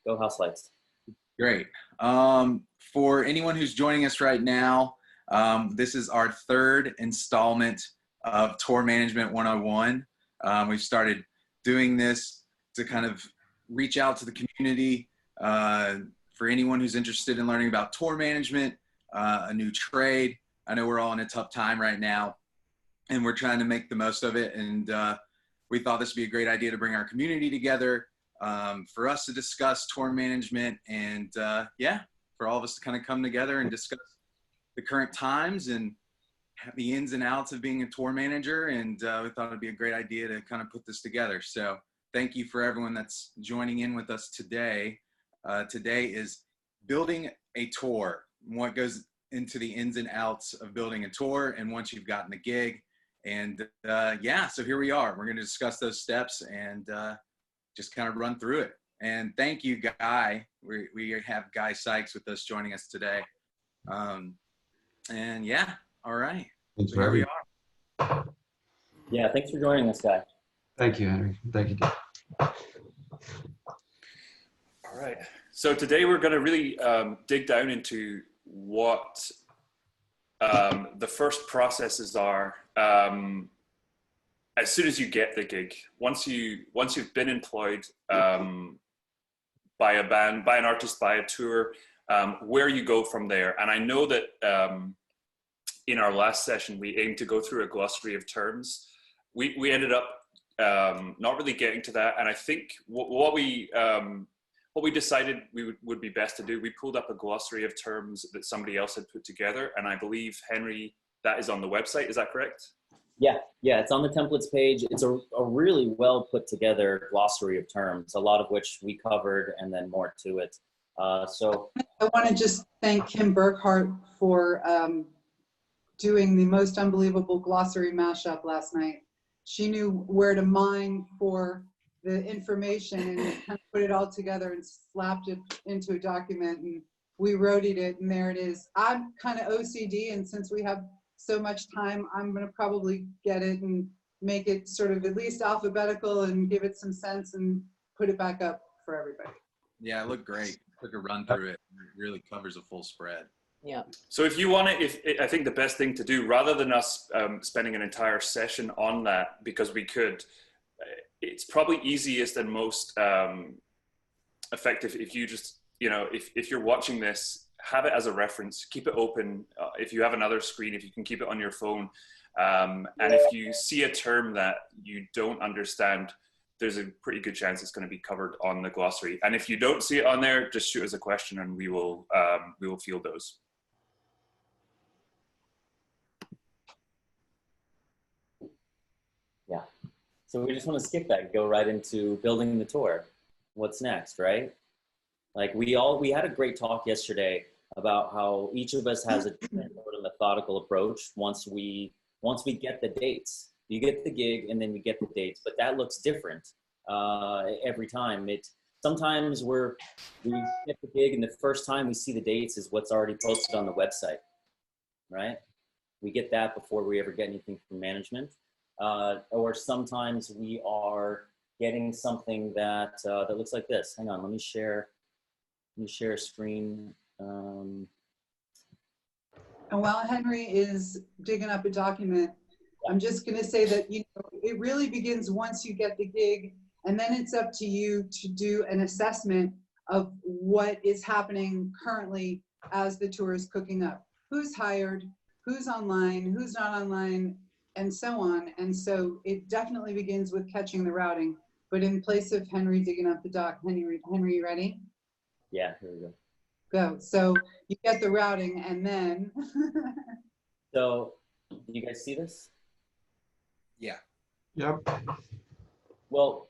Go House Lights. Great. For anyone who's joining us right now, this is our third installment of Tour Management 101. We've started doing this to kind of reach out to the community for anyone who's interested in learning about tour management, a new trade. I know we're all in a tough time right now, and we're trying to make the most of it. And we thought this would be a great idea to bring our community together for us to discuss tour management and for all of us to kind of come together and discuss the current times and the ins and outs of being a tour manager. And we thought it'd be a great idea to kind of put this together. So thank you for everyone that's joining in with us today. Today is building a tour, what goes into the ins and outs of building a tour and once you've gotten the gig. And so here we are. We're going to discuss those steps and just kind of run through it. And thank you, Guy. We have Guy Sykes with us joining us today. All right. Thanks So for here we having are. Yeah, thanks for joining us, Guy. Thank you, Henry. Thank you, Dave. All right. So today we're going to really dig down into what the first processes are as soon as you get the gig. Once you've been employed by a band, by an artist, by a tour, where you go from there. And I know that in our last session we aimed to go through a glossary of terms. We ended up not really getting to that, and I think what we decided would be best to do, we pulled up a glossary of terms that somebody else had put together, and I believe, Henry, that is on the website. Is that correct? Yeah, it's on the templates page. It's a really well put together glossary of terms, a lot of which we covered and then more to it. So I want to just thank Kim Burkhart for doing the most unbelievable glossary mashup last night. She knew where to mine for the information and kind of put it all together and slapped it into a document, and we roadied it, and there it is. I'm kind of OCD, and since we have so much time, I'm going to probably get it and make it sort of at least alphabetical and give it some sense and put it back up for everybody. Yeah, it looked great. Took a run through it. It really covers a full spread. Yeah. So if you want to, I think the best thing to do, rather than us spending an entire session on that, because we could, it's probably easiest and most effective if you just, if you're watching this, have it as a reference, keep it open. If you have another screen, if you can keep it on your phone. And if you see a term that you don't understand, there's a pretty good chance it's going to be covered on the glossary. And if you don't see it on there, just shoot us a question and we will field those. yeah, so we just want to skip that, go right into building the tour. What's next, right? Like we had a great talk yesterday about how each of us has a different sort of methodical approach once we get the dates. You get the gig and then we get the dates, but that looks different every time. Sometimes we get the gig and the first time we see the dates is what's already posted on the website, right? We get that before we ever get anything from management. Or sometimes we are getting something that looks like this. Hang on, let me share a screen. And while Henry is digging up a document, I'm just going to say that it really begins once you get the gig, and then it's up to you to do an assessment of what is happening currently as the tour is cooking up. Who's hired, who's online, who's not online, and so on. And so it definitely begins with catching the routing. But in place of Henry digging up the doc, Henry, you ready? Yeah, here we go. Go. So you get the routing and then. So, you guys see this? Yeah. Yep. Well,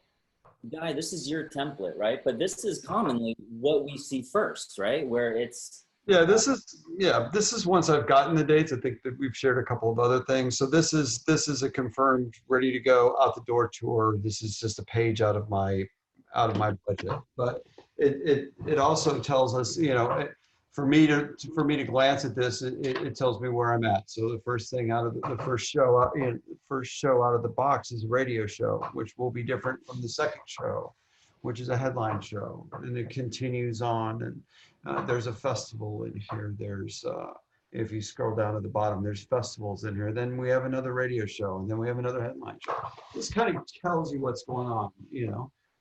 Guy, this is your template, right? But this is commonly what we see first, right? Where it's. Yeah, this is once I've gotten the dates. I think that we've shared a couple of other things. So this is a confirmed, ready to go out the door tour. This is just a page out of my budget. But it also tells us, for me to glance at this, it tells me where I'm at. So the first thing out of the first show out of the box is a radio show, which will be different from the second show, which is a headline show, and it continues on. And there's a festival in here. There's if you scroll down to the bottom, there's festivals in here. Then we have another radio show, and then we have another headline show. This kind of tells you what's going on.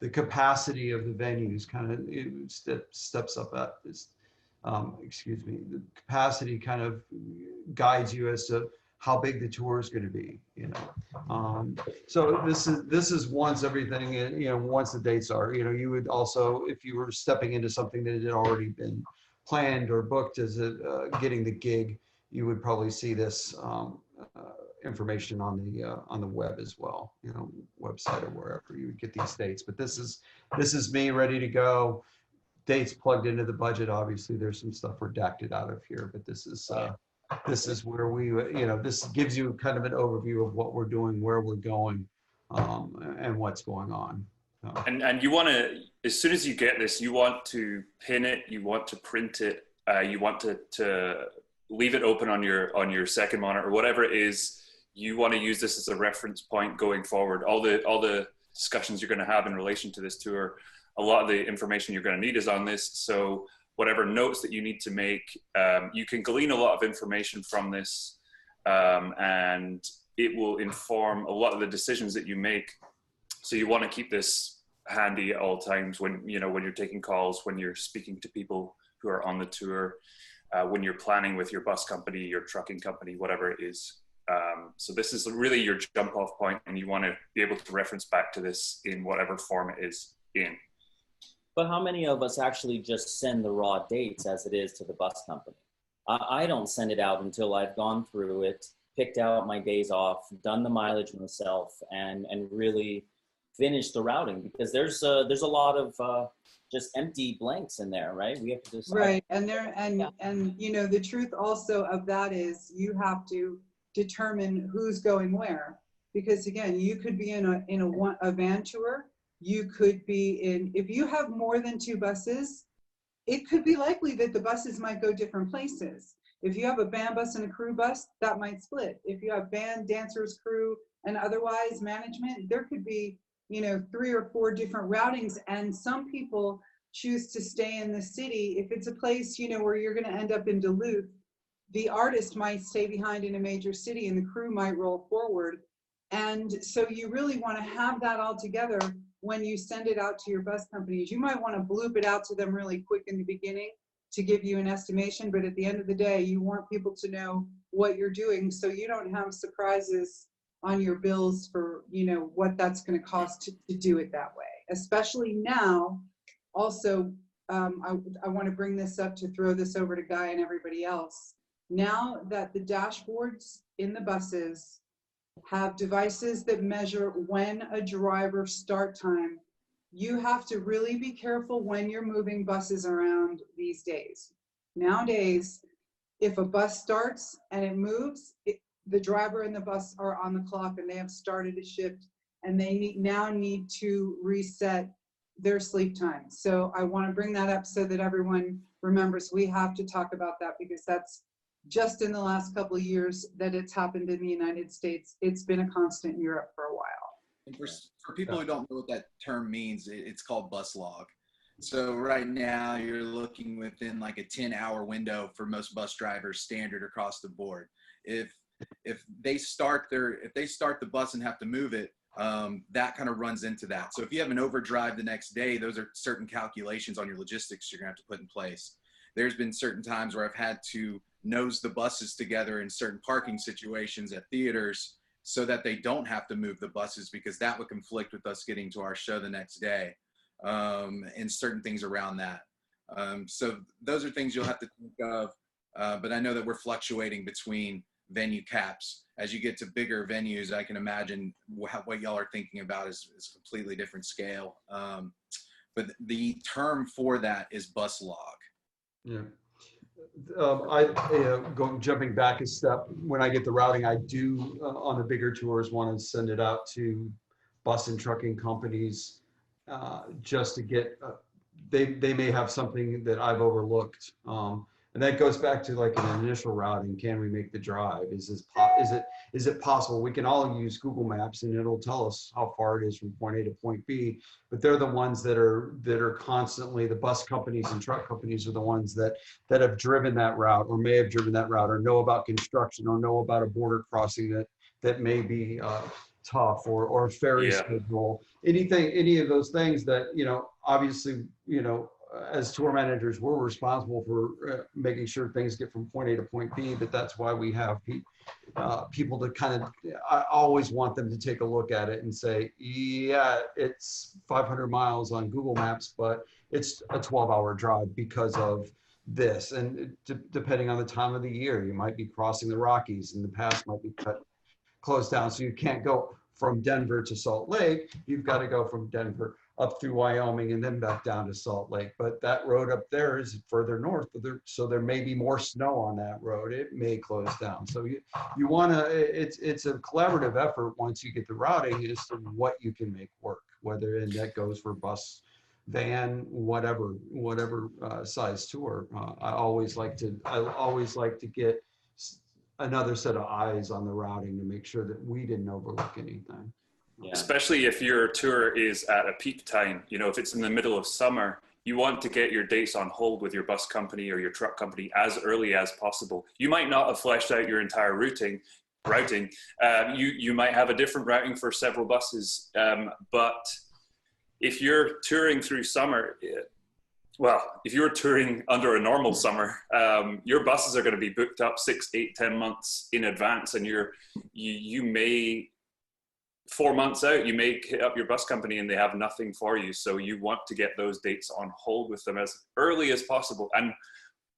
The capacity of the venues kind of steps up at this. Excuse me. The capacity kind of guides you as to how big the tour is going to be. So this is once everything. Once the dates are. You would also, if you were stepping into something that had already been planned or booked as getting the gig, you would probably see this information on the web as well, website or wherever you would get these dates. But this is me ready to go. Dates plugged into the budget. Obviously, there's some stuff redacted out of here, but this is where we, this gives you kind of an overview of what we're doing, where we're going, and what's going on. And you want to, as soon as you get this, you want to pin it, you want to print it, you want to leave it open on your second monitor or whatever it is. You want to use this as a reference point going forward. All the discussions you're going to have in relation to this tour, a lot of the information you're going to need is on this. So whatever notes that you need to make, you can glean a lot of information from this, and it will inform a lot of the decisions that you make. So you want to keep this handy at all times when you're taking calls, when you're speaking to people who are on the tour, when you're planning with your bus company, your trucking company, whatever it is. So this is really your jump off point, and you want to be able to reference back to this in whatever form it is in. But how many of us actually just send the raw dates as it is to the bus company? I don't send it out until I've gone through it, picked out my days off, done the mileage myself, and really finished the routing, because there's a lot of just empty blanks in there, right? We have to decide. Right, and the truth also of that is you have to determine who's going where, because again, you could be in a van tour. You could be if you have more than 2 buses, it could be likely that the buses might go different places. If you have a band bus and a crew bus, that might split. If you have band, dancers, crew, and otherwise management, there could be 3 or 4 different routings, and some people choose to stay in the city. If it's a place where you're going to end up in Duluth, the artist might stay behind in a major city and the crew might roll forward. And so you really want to have that all together when you send it out to your bus companies. You might want to bloop it out to them really quick in the beginning to give you an estimation, but at the end of the day, you want people to know what you're doing so you don't have surprises on your bills for what that's going to cost to do it that way. Especially now. Also, I want to bring this up to throw this over to Guy and everybody else. Now that the dashboards in the buses have devices that measure when a driver's start time, you have to really be careful when you're moving buses around these days. Nowadays, if a bus starts and it moves, the driver and the bus are on the clock and they have started a shift, and they now need to reset their sleep time. So I want to bring that up so that everyone remembers we have to talk about that, because that's just in the last couple of years that it's happened in the United States. It's been a constant in Europe for a while. And for people who don't know what that term means, it's called bus log. So right now you're looking within like a 10-hour window for most bus drivers, standard across the board. If they start the bus and have to move it, that kind of runs into that. So if you have an overdrive the next day, those are certain calculations on your logistics you're gonna have to put in place. There's been certain times where I've had to nose the buses together in certain parking situations at theaters so that they don't have to move the buses, because that would conflict with us getting to our show the next day, and certain things around that. So those are things you'll have to think of, but I know that we're fluctuating between venue caps. As you get to bigger venues, I can imagine what y'all are thinking about is completely different scale. But the term for that is bus log. Yeah. Jumping back a step, when I get the routing, I do on the bigger tours want to send it out to bus and trucking companies just to get, they may have something that I've overlooked. And that goes back to like an initial routing. Can we make the drive? Is is it possible? We can all use Google Maps and it'll tell us how far it is from point A to point B, but they're the ones that are constantly, the bus companies and truck companies are the ones that have driven that route or may have driven that route or know about construction or know about a border crossing that may be tough or ferry schedule, any of those things that, obviously, as tour managers, we're responsible for making sure things get from point A to point B, but that's why we have people to kind of, I always want them to take a look at it and say, yeah, it's 500 miles on Google Maps, but it's a 12-hour drive because of this. And depending on the time of the year, you might be crossing the Rockies and the pass might be closed down. So you can't go from Denver to Salt Lake. You've got to go from Denver up through Wyoming and then back down to Salt Lake. But that road up there is further north, so there may be more snow on that road. It may close down. So you want to, it's a collaborative effort once you get the routing as to what you can make work, and that goes for bus, van, whatever size tour. I always like to get another set of eyes on the routing to make sure that we didn't overlook anything. Yeah. Especially if your tour is at a peak time, if it's in the middle of summer, you want to get your dates on hold with your bus company or your truck company as early as possible. You might not have fleshed out your entire routing. You might have a different routing for several buses, but if you're touring through summer, if you're touring under a normal summer, your buses are going to be booked up 6, 8, 10 months in advance, and you may 4 months out, you may hit up your bus company and they have nothing for you. So you want to get those dates on hold with them as early as possible. And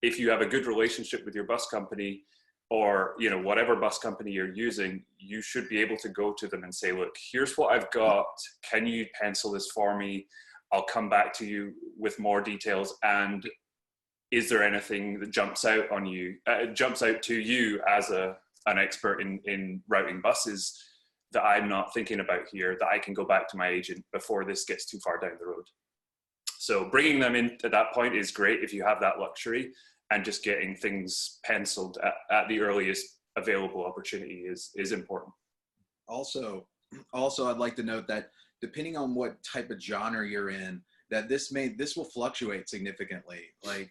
if you have a good relationship with your bus company or, whatever bus company you're using, you should be able to go to them and say, look, here's what I've got. Can you pencil this for me? I'll come back to you with more details. And is there anything that jumps out to you as an expert in routing buses that I'm not thinking about here, that I can go back to my agent before this gets too far down the road? So bringing them in at that point is great if you have that luxury, and just getting things penciled at the earliest available opportunity is important. Also, I'd like to note that depending on what type of genre you're in, that this will fluctuate significantly. Like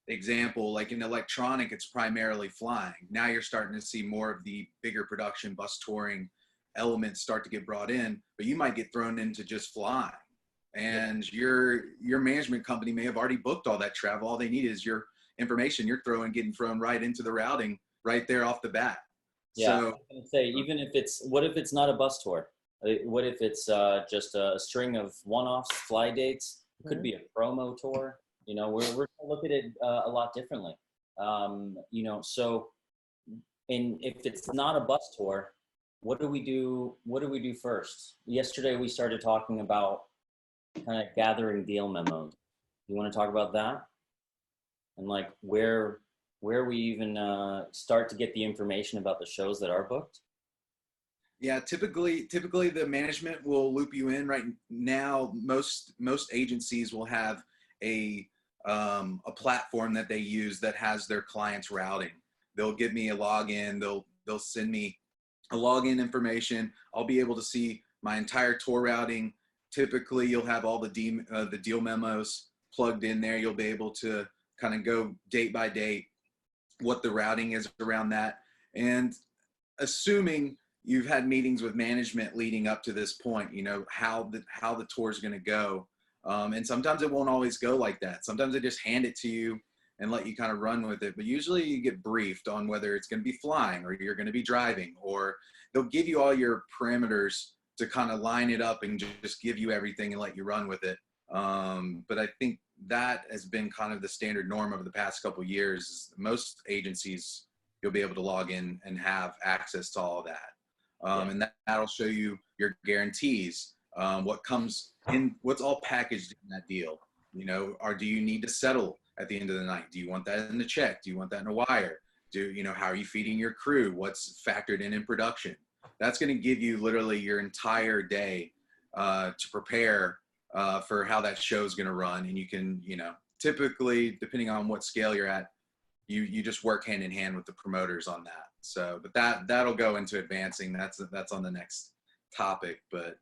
example, like in electronic, it's primarily flying. Now you're starting to see more of the bigger production bus touring elements start to get brought in, but you might get thrown into just flying, and your management company may have already booked all that travel. All they need is your information. You're getting thrown right into the routing right there off the bat. Yeah, So, I was gonna say, even if what if it's not a bus tour? What if it's just a string of one-offs, fly dates? It could be a promo tour. We're gonna look at it a lot differently. So, if it's not a bus tour, what do we do first? Yesterday we started talking about kind of gathering deal memos. You want to talk about that? And like where we even start to get the information about the shows that are booked? Yeah, typically the management will loop you in. Right now, most agencies will have a platform that they use that has their clients' routing. They'll give me a login. They'll send me a login information. I'll be able to see my entire tour routing. Typically, you'll have all the deal memos plugged in there. You'll be able to kind of go date by date what the routing is around that. And assuming you've had meetings with management leading up to this point, how the tour is going to go. And sometimes it won't always go like that. Sometimes they just hand it to you and let you kind of run with it. But usually you get briefed on whether it's going to be flying or you're going to be driving, or they'll give you all your parameters to kind of line it up and just give you everything and let you run with it. But I think that has been kind of the standard norm over the past couple of years. Most agencies, you'll be able to log in and have access to all of that. And that'll show you your guarantees, what comes in, what's all packaged in that deal, or do you need to settle at the end of the night? Do you want that in a check? Do you want that in a wire? How are you feeding your crew? What's factored in production? That's going to give you literally your entire day to prepare for how that show is going to run. And you can, typically, depending on what scale you're at, you just work hand in hand with the promoters on that. So, but that'll go into advancing. That's on the next topic, but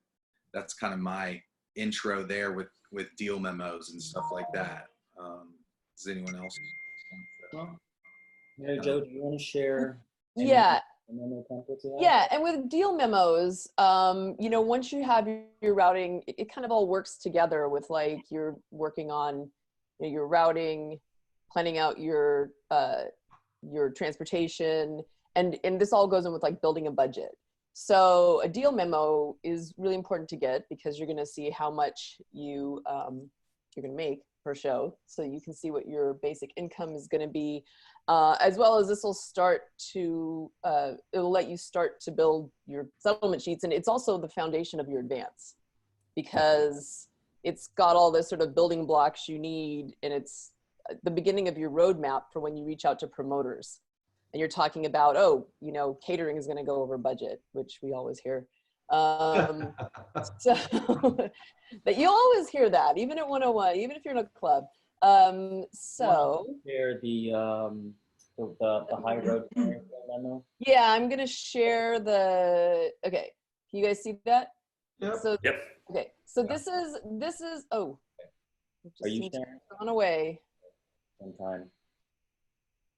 that's kind of my intro there with deal memos and stuff like that. Does anyone else? Well, Joe, do you want to share? Yeah. Memo templates you have? Yeah, and with deal memos, once you have your routing, it kind of all works together with like you're working on your routing, planning out your transportation, and this all goes in with like building a budget. So a deal memo is really important to get because you're going to see how much you're going to make per show, so you can see what your basic income is going to be, as well as this will start to it'll let you start to build your settlement sheets, and it's also the foundation of your advance because it's got all this sort of building blocks you need, and it's the beginning of your roadmap for when you reach out to promoters and you're talking about, catering is going to go over budget, which we always hear. So that you'll always hear that, even at 101, even if you're in a club. So share the high road memo. yeah, I'm going to share okay. Can you guys see that? Yep. So, Yep. okay. So this is, oh. Are you sharing? Gone away. Sometime.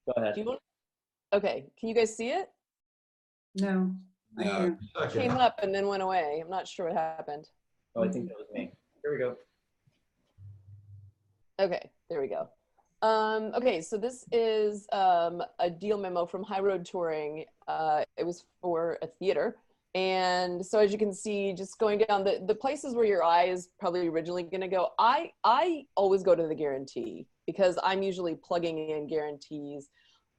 Go ahead. Do you want? Okay. Can you guys see it? No. I can't. It came up and then went away. I'm not sure what happened. Oh, I think that was me. Here we go. Okay, there we go. Okay, so this is a deal memo from High Road Touring. It was for a theater. And so as you can see, just going down the places where your eye is probably originally going to go, I always go to the guarantee because I'm usually plugging in guarantees.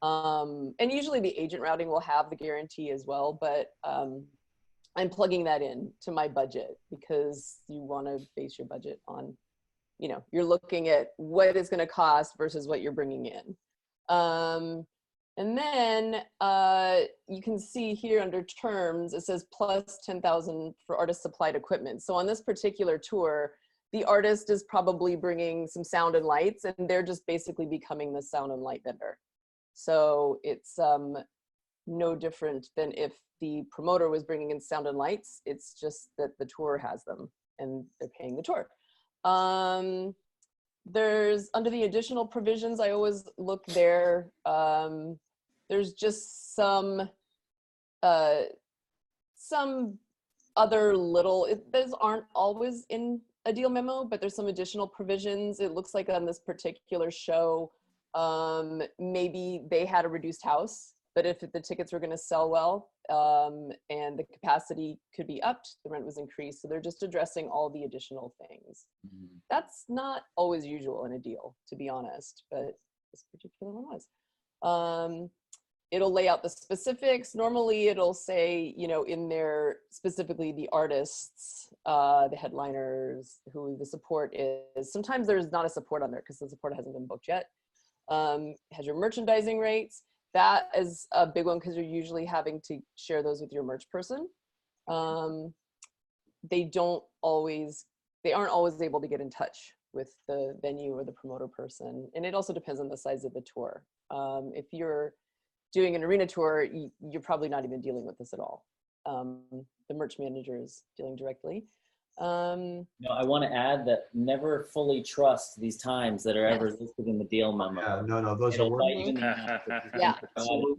And usually the agent routing will have the guarantee as well, but I'm plugging that in to my budget because you want to base your budget on, you're looking at what it's going to cost versus what you're bringing in. And then you can see here under terms, it says plus 10,000 for artist supplied equipment. So on this particular tour, the artist is probably bringing some sound and lights, and they're just basically becoming the sound and light vendor. So it's no different than if the promoter was bringing in sound and lights. It's just that the tour has them and they're paying the tour. There's under the additional provisions, I always look there. There's just some other those aren't always in a deal memo, but there's some additional provisions. It looks like on this particular show, maybe they had a reduced house, but if the tickets were going to sell well, and the capacity could be upped, the rent was increased. So they're just addressing all the additional things. Mm-hmm. That's not always usual in a deal, to be honest, but this particular one was. It'll lay out the specifics. Normally it'll say, in there, specifically the artists, the headliners, who the support is. Sometimes there's not a support on there because the support hasn't been booked yet. Has your merchandising rates. That is a big one because you're usually having to share those with your merch person. They aren't always able to get in touch with the venue or the promoter person. And it also depends on the size of the tour. If you're doing an arena tour, you're probably not even dealing with this at all. The merch manager is dealing directly. I want to add that never fully trust these times that are ever listed in the deal memo. Yeah, no, those are yeah.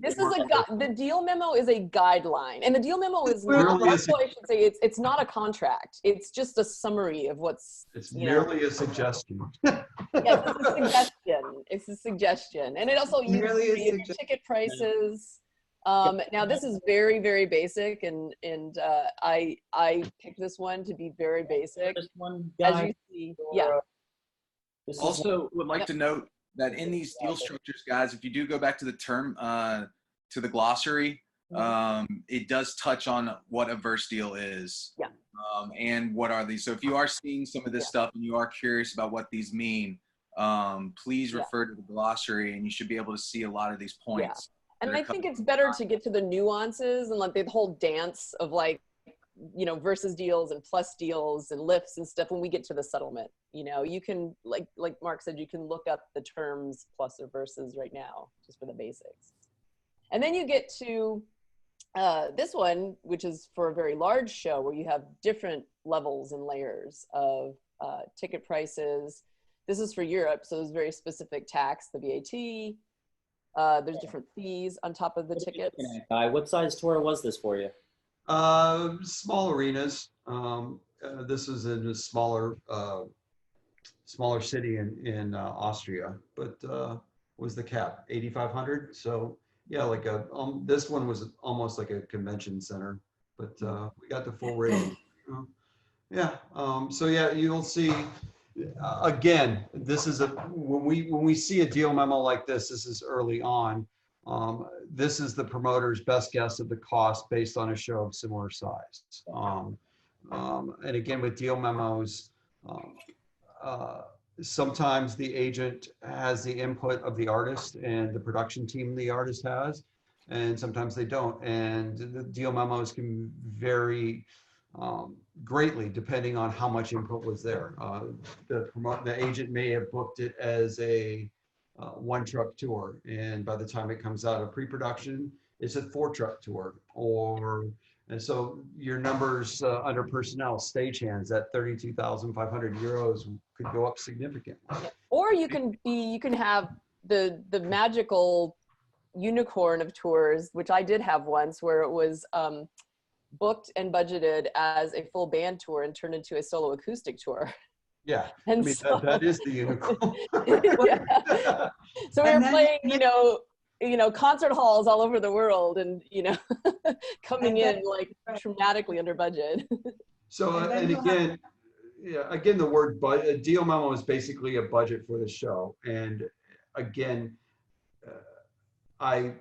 This is the deal memo is a guideline, and the deal memo is not. I should say it's not a contract. It's just a summary of what's. It's merely a suggestion. Yeah, it's a suggestion. It's a suggestion, and it also uses ticket prices. Now this is very, very basic, and I picked this one to be very basic. This one, as you see, yeah. Also, would like to note that in these deal structures, guys, if you do go back to the term, to the glossary, it does touch on what a verse deal is. Yeah. And what are these. So if you are seeing some of this stuff and you are curious about what these mean, please refer to the glossary, and you should be able to see a lot of these points. Yeah. And I think it's better to get to the nuances and like the whole dance of like, versus deals and plus deals and lifts and stuff when we get to the settlement. You can, like Mark said, you can look up the terms plus or versus right now, just for the basics. And then you get to this one, which is for a very large show where you have different levels and layers of ticket prices. This is for Europe, so there's very specific tax, the VAT. There's different fees on top of the tickets. What size tour was this for you? Small arenas. This is in a smaller city in Austria, but was the cap 8,500? So yeah, like this one was almost like a convention center, but we got the full rating. Yeah. So yeah, you'll see. Again, this is when we see a deal memo like this is early on. This is the promoter's best guess of the cost based on a show of similar size. And again, with deal memos, sometimes the agent has the input of the artist and the production team the artist has, and sometimes they don't. And the deal memos can vary greatly depending on how much input was there. The agent may have booked it as a one truck tour, and by the time it comes out of pre-production, it's a 4-truck tour. And so your numbers under personnel, stagehands at 32,500 euros could go up significantly. Or you can have the magical unicorn of tours, which I did have once, where it was booked and budgeted as a full band tour and turned into a solo acoustic tour. Yeah, And I mean, so, that is the unicorn. yeah. So we were playing, you know, concert halls all over the world, and coming in like dramatically under budget. So and again, again, the word a deal memo is basically a budget for the show. And again, I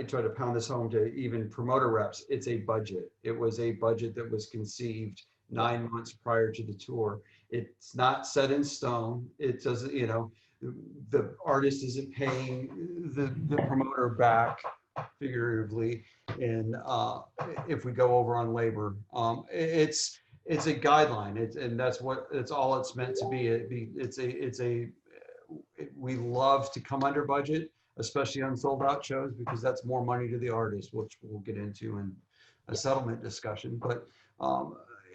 try to pound this home to even promoter reps. It's a budget. It was a budget that was conceived 9 months prior to the tour. It's not set in stone. It doesn't, the artist isn't paying the promoter back figuratively. And if we go over on labor, it's a guideline. And that's what it's all it's meant to be. We love to come under budget, especially on sold out shows, because that's more money to the artist, which we'll get into in a settlement discussion. But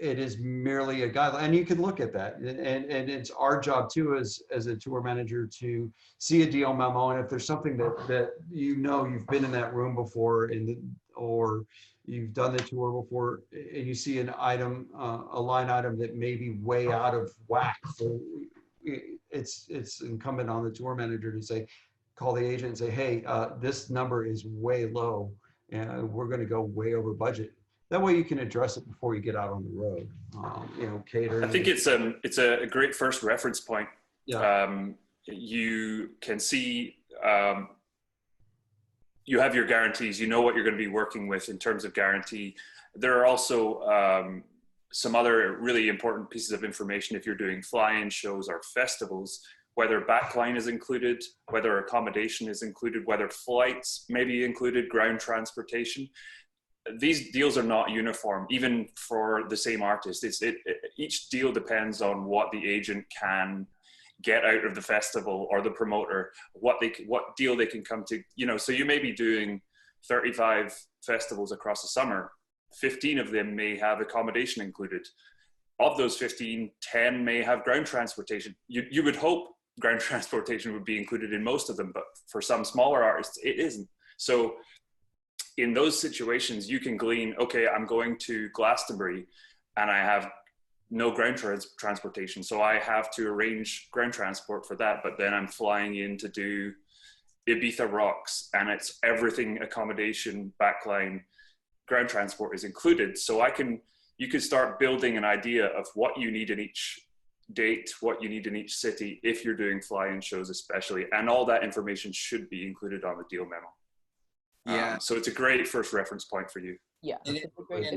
it is merely a guideline, and you can look at that. And it's our job too, as a tour manager, to see a deal memo. And if there's something that you've been in that room before, or you've done the tour before, and you see an item, a line item that may be way out of whack, so it's incumbent on the tour manager to call the agent and say, hey, this number is way low, and we're going to go way over budget. That way you can address it before you get out on the road. Catering. I think it's a great first reference point. Yeah. You can see, you have your guarantees. You know what you're going to be working with in terms of guarantee. There are also some other really important pieces of information if you're doing fly-in shows or festivals, whether backline is included, whether accommodation is included, whether flights may be included, ground transportation. These deals are not uniform, even for the same artist. Each deal depends on what the agent can get out of the festival or the promoter, what deal they can come to. So you may be doing 35 festivals across the summer. 15 of them may have accommodation included. Of those 15, 10 may have ground transportation. You would hope ground transportation would be included in most of them, but for some smaller artists, it isn't. So in those situations, you can glean, okay, I'm going to Glastonbury and I have no ground transportation. So I have to arrange ground transport for that. But then I'm flying in to do Ibiza Rocks, and it's everything, accommodation, backline, ground transport is included. So you could start building an idea of what you need in each date, what you need in each city, if you're doing fly-in shows especially. And all that information should be included on the deal memo. Yeah. So it's a great first reference point for you. Yeah, it's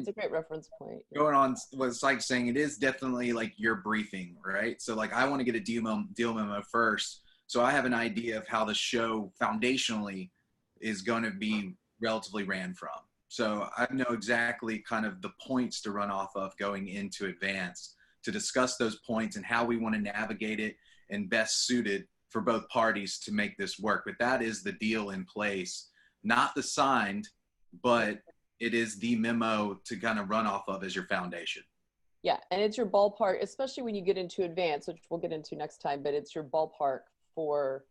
a great reference point. Going on what it's like saying, it is definitely like your briefing, right? So like I want to get a deal memo first, so I have an idea of how the show foundationally is going to be relatively ran from. So I know exactly kind of the points to run off of going into advance to discuss those points and how we want to navigate it and best suited for both parties to make this work. But that is the deal in place not the signed, but it is the memo to kind of run off of as your foundation. Yeah, and it's your ballpark, especially when you get into advance, which we'll get into next time, but it's your ballpark for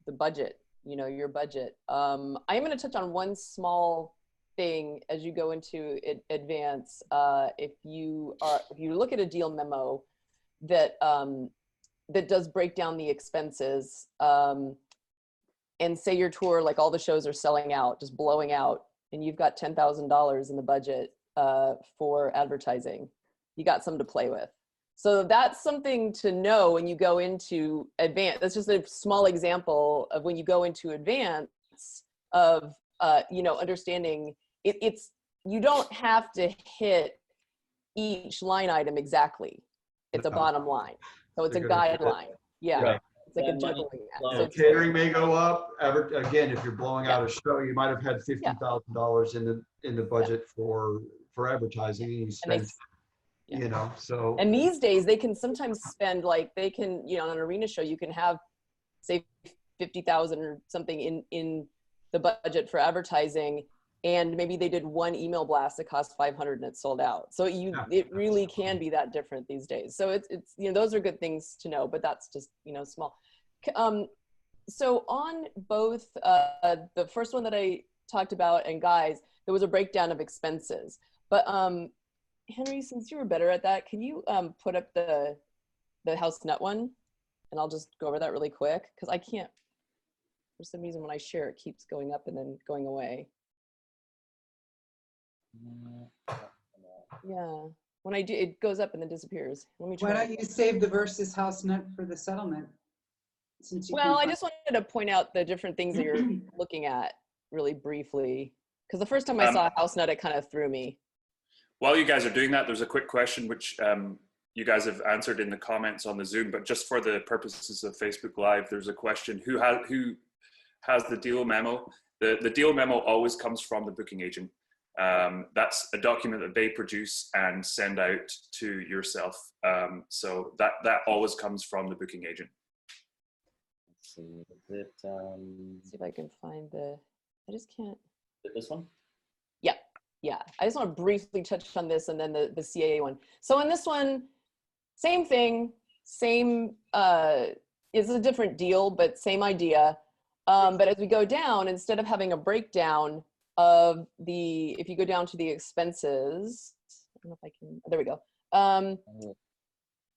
the budget, you know, your budget. I'm going to touch on one small thing as you go into advance. If you look at a deal memo that that does break down the expenses, and say your tour, like all the shows are selling out, just blowing out, and you've got $10,000 in the budget for advertising, you got some to play with. So that's something to know when you go into advance. That's just a small example of when you go into advance of, you know, understanding it's, you don't have to hit each line item exactly. It's a bottom line. So it's a guideline. Yeah. Right. It's like a That money juggling act. flows. So it's- Catering may go up. Again, if you're blowing out a show, you might have had $50,000 in the budget for advertising, and you spent, you know, so. And these days they can sometimes spend, like, they can, you know, on an arena show, you can have, say, 50,000 or something in the budget for advertising, and maybe they did one email blast that cost 500 and it sold out. So it really can be that different these days. So it's, you know, those are good things to know, but that's just, you know, small. So on both the first one that I talked about and Guys, there was a breakdown of expenses. But Henry, since you were better at that, can you put up the house nut one? And I'll just go over that really quick, because I can't, for some reason when I share it keeps going up and then going away. Yeah, when I do, it goes up and then disappears. Let me try. Why don't you save the versus house nut for the settlement? Since you Well, I can't just wanted to point out the different things that you're looking at really briefly, because the first time I saw a house nut, it kind of threw me. While you guys are doing that, there's a quick question which you guys have answered in the comments on the Zoom, but just for the purposes of Facebook Live, there's a question: who has the deal memo? The deal memo always comes from the booking agent. That's a document that they produce and send out to yourself. So that always comes from the booking agent. Let's see, is it, See if I can find I just can't. is it this one? Yeah, I just want to briefly touch on this and then the CAA one. So in this one, same thing, same, it's a different deal, but same idea. But as we go down, instead of having a breakdown of if you go down to the expenses, I don't know if I can, there we go.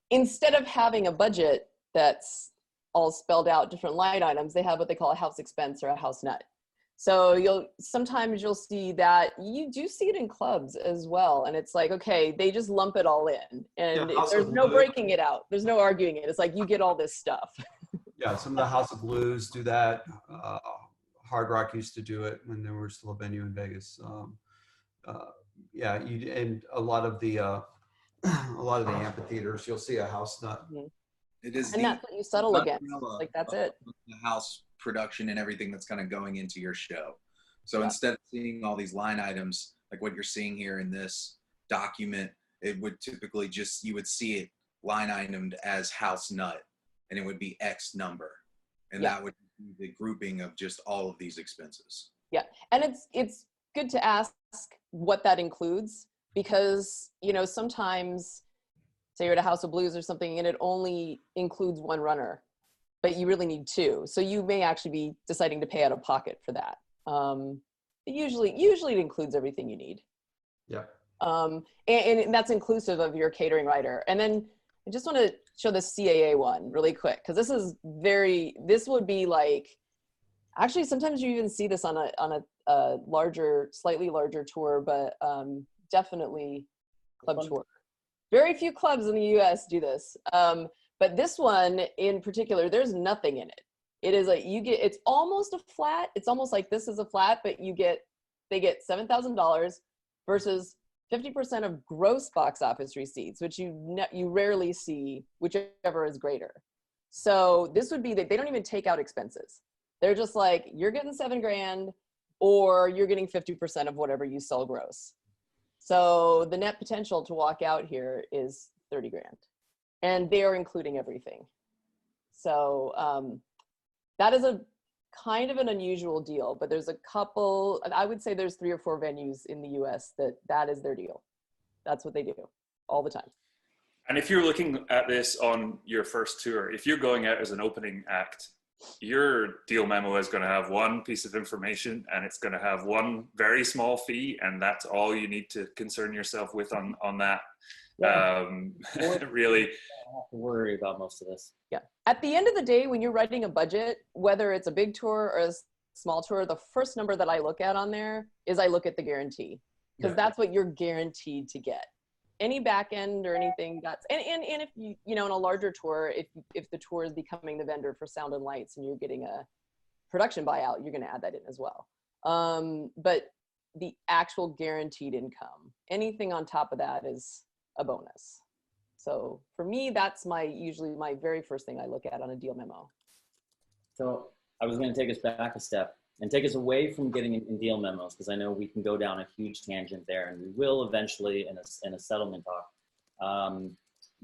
Instead of having a budget that's all spelled out different line items, they have what they call a house expense or a house nut. So sometimes you'll see that, you do see it in clubs as well. And it's like, okay, they just lump it all in, and there's no breaking it out. There's no arguing it. It's like, you get all this stuff. Yeah, some of the House of Blues do that. Hard Rock used to do it when there was still a venue in Vegas. Yeah, and a lot of the amphitheaters, you'll see a house nut. It is, and that's what you settle against. Like, that's it. The house production and everything that's kind of going into your show. So Yeah. instead of seeing all these line items, like what you're seeing here in this document, it would typically just, you would see it line itemed as house nut, and it would be X number. And Yeah. that would be the grouping of just all of these expenses. Yeah, and it's good to ask what that includes, because, you know, sometimes, say you're at a House of Blues or something and it only includes one runner, but you really need two. So you may actually be deciding to pay out of pocket for that. Usually it includes everything you need. Yeah. And that's inclusive of your catering rider. And then I just want to show the CAA one really quick, because this would be like, actually sometimes you even see this on a larger, slightly larger tour, but definitely club tour. Very few clubs in the US do this. But this one in particular, there's nothing in it. It is like, it's almost a flat. It's almost like this is a flat, but they get $7,000 versus 50% of gross box office receipts, which you rarely see, whichever is greater. So this would be that they don't even take out expenses. They're just like, you're getting $7,000 or you're getting 50% of whatever you sell gross. So the net potential to walk out here is $30,000, and they are including everything. So that is kind of an unusual deal, but there's a couple, I would say there's 3 or 4 venues in the US that is their deal. That's what they do all the time. And if you're looking at this on your first tour, if you're going out as an opening act, your deal memo is going to have one piece of information and it's going to have one very small fee, and that's all you need to concern yourself with on that. Yeah. Really. I don't have to worry about most of this. Yeah. At the end of the day, when you're writing a budget, whether it's a big tour or a small tour, the first number that I look at on there is I look at the guarantee, because that's what you're guaranteed to get. Any back end or anything that's, and if you know, in a larger tour, if the tour is becoming the vendor for sound and lights and you're getting a production buyout, you're going to add that in as well. But the actual guaranteed income, anything on top of that is a bonus. So for me, that's usually my very first thing I look at on a deal memo. So I was going to take us back a step and take us away from getting in deal memos, because I know we can go down a huge tangent there, and we will eventually in a settlement talk.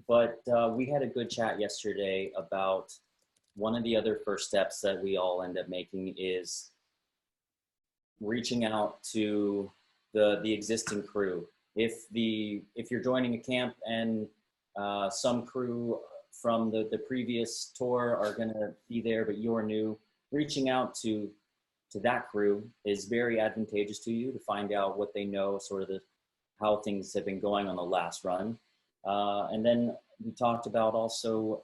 But we had a good chat yesterday about one of the other first steps that we all end up making is reaching out to the existing crew. If you're joining a camp and some crew from the previous tour are going to be there, but you're new, reaching out to that crew is very advantageous to you to find out what they know, sort of how things have been going on the last run. And then we talked about also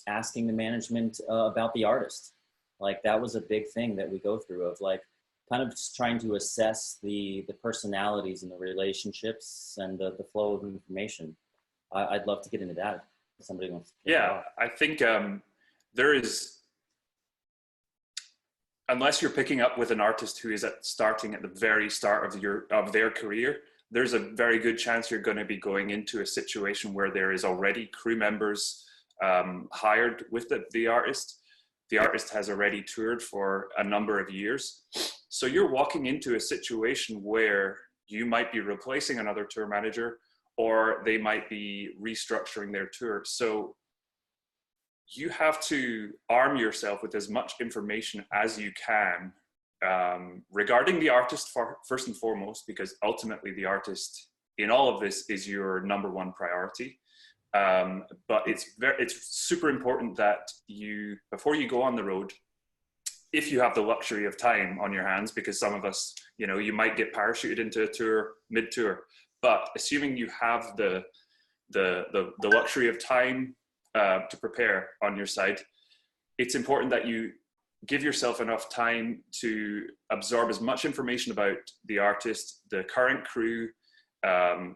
asking the management about the artist. Like, that was a big thing that we go through, of like kind of just trying to assess the personalities and the relationships and the flow of information. I'd love to get into that if somebody wants to. Yeah, I think there is, unless you're picking up with an artist who is starting at the very start of their career, there's a very good chance you're going to be going into a situation where there is already crew members hired with the artist. The artist has already toured for a number of years. So you're walking into a situation where you might be replacing another tour manager, or they might be restructuring their tour. So you have to arm yourself with as much information as you can regarding the artist first and foremost, because ultimately the artist in all of this is your number one priority. But it's super important that you, before you go on the road, if you have the luxury of time on your hands, because some of us, you know, you might get parachuted into a tour mid-tour, but assuming you have the luxury of time to prepare on your side, it's important that you give yourself enough time to absorb as much information about the artist, the current crew,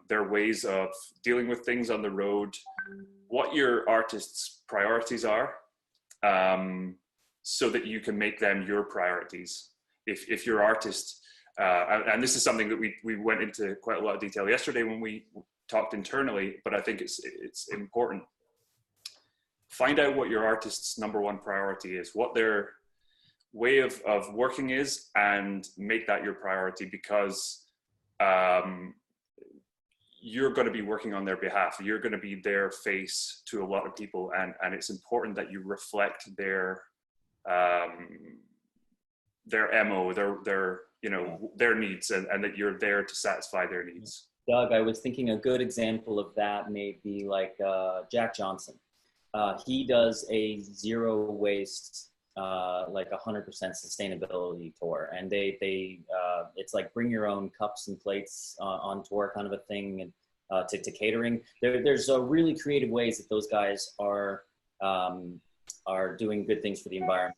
their ways of dealing with things on the road, what your artist's priorities are, so that you can make them your priorities. If your artist, and this is something that we went into quite a lot of detail yesterday when we talked internally, but I think it's important. Find out what your artist's number one priority is, what their way of working is, and make that your priority, because you're going to be working on their behalf. You're going to be their face to a lot of people, and it's important that you reflect their MO, their needs, and that you're there to satisfy their needs. Doug, I was thinking a good example of that may be like Jack Johnson. He does a zero waste, like 100% sustainability tour, and they it's like bring your own cups and plates on tour kind of a thing, and to catering. There's really creative ways that those guys are doing good things for the environment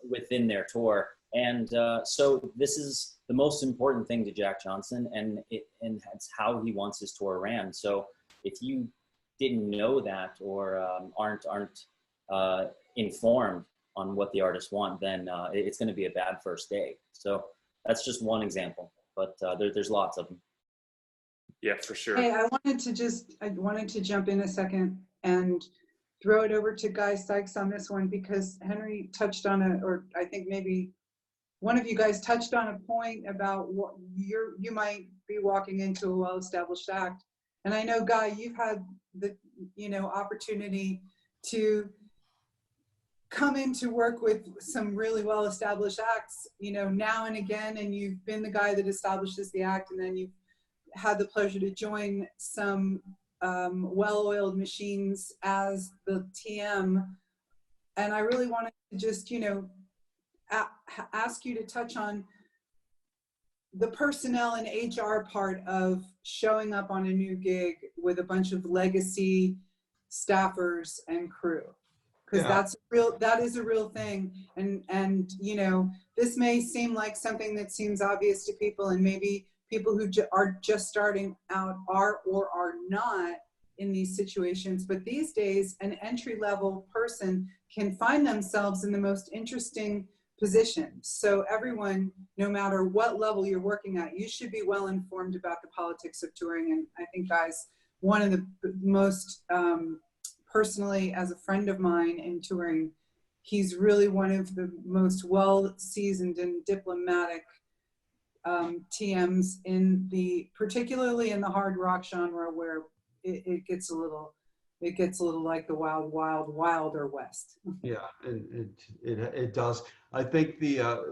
within their tour. And so this is the most important thing to Jack Johnson, and it's how he wants his tour ran. So if you didn't know that, or aren't informed on what the artists want, then it's going to be a bad first day. So that's just one example, but there's lots of them. Yeah, for sure. Hey, I wanted to jump in a second and throw it over to Guy Sykes on this one, because Henry touched on it, or I think maybe one of you guys touched on a point about what you might be walking into a well-established act. And I know, Guy, you've had the opportunity to come in to work with some really well-established acts, you know, now and again, and you've been the guy that establishes the act, and then you've had the pleasure to join some well-oiled machines as the TM. And I really wanted to just, you know, ask you to touch on the personnel and HR part of showing up on a new gig with a bunch of legacy staffers and crew. Because that is a real thing. And you know, this may seem like something that seems obvious to people, and maybe people who are just starting out are or are not in these situations. But these days, an entry-level person can find themselves in the most interesting positions. So everyone, no matter what level you're working at, you should be well informed about the politics of touring. And I think, guys, one of the most, personally, as a friend of mine in touring, he's really one of the most well-seasoned and diplomatic TMs particularly in the hard rock genre, where it gets a little like the wilder west. Yeah, it does. I think the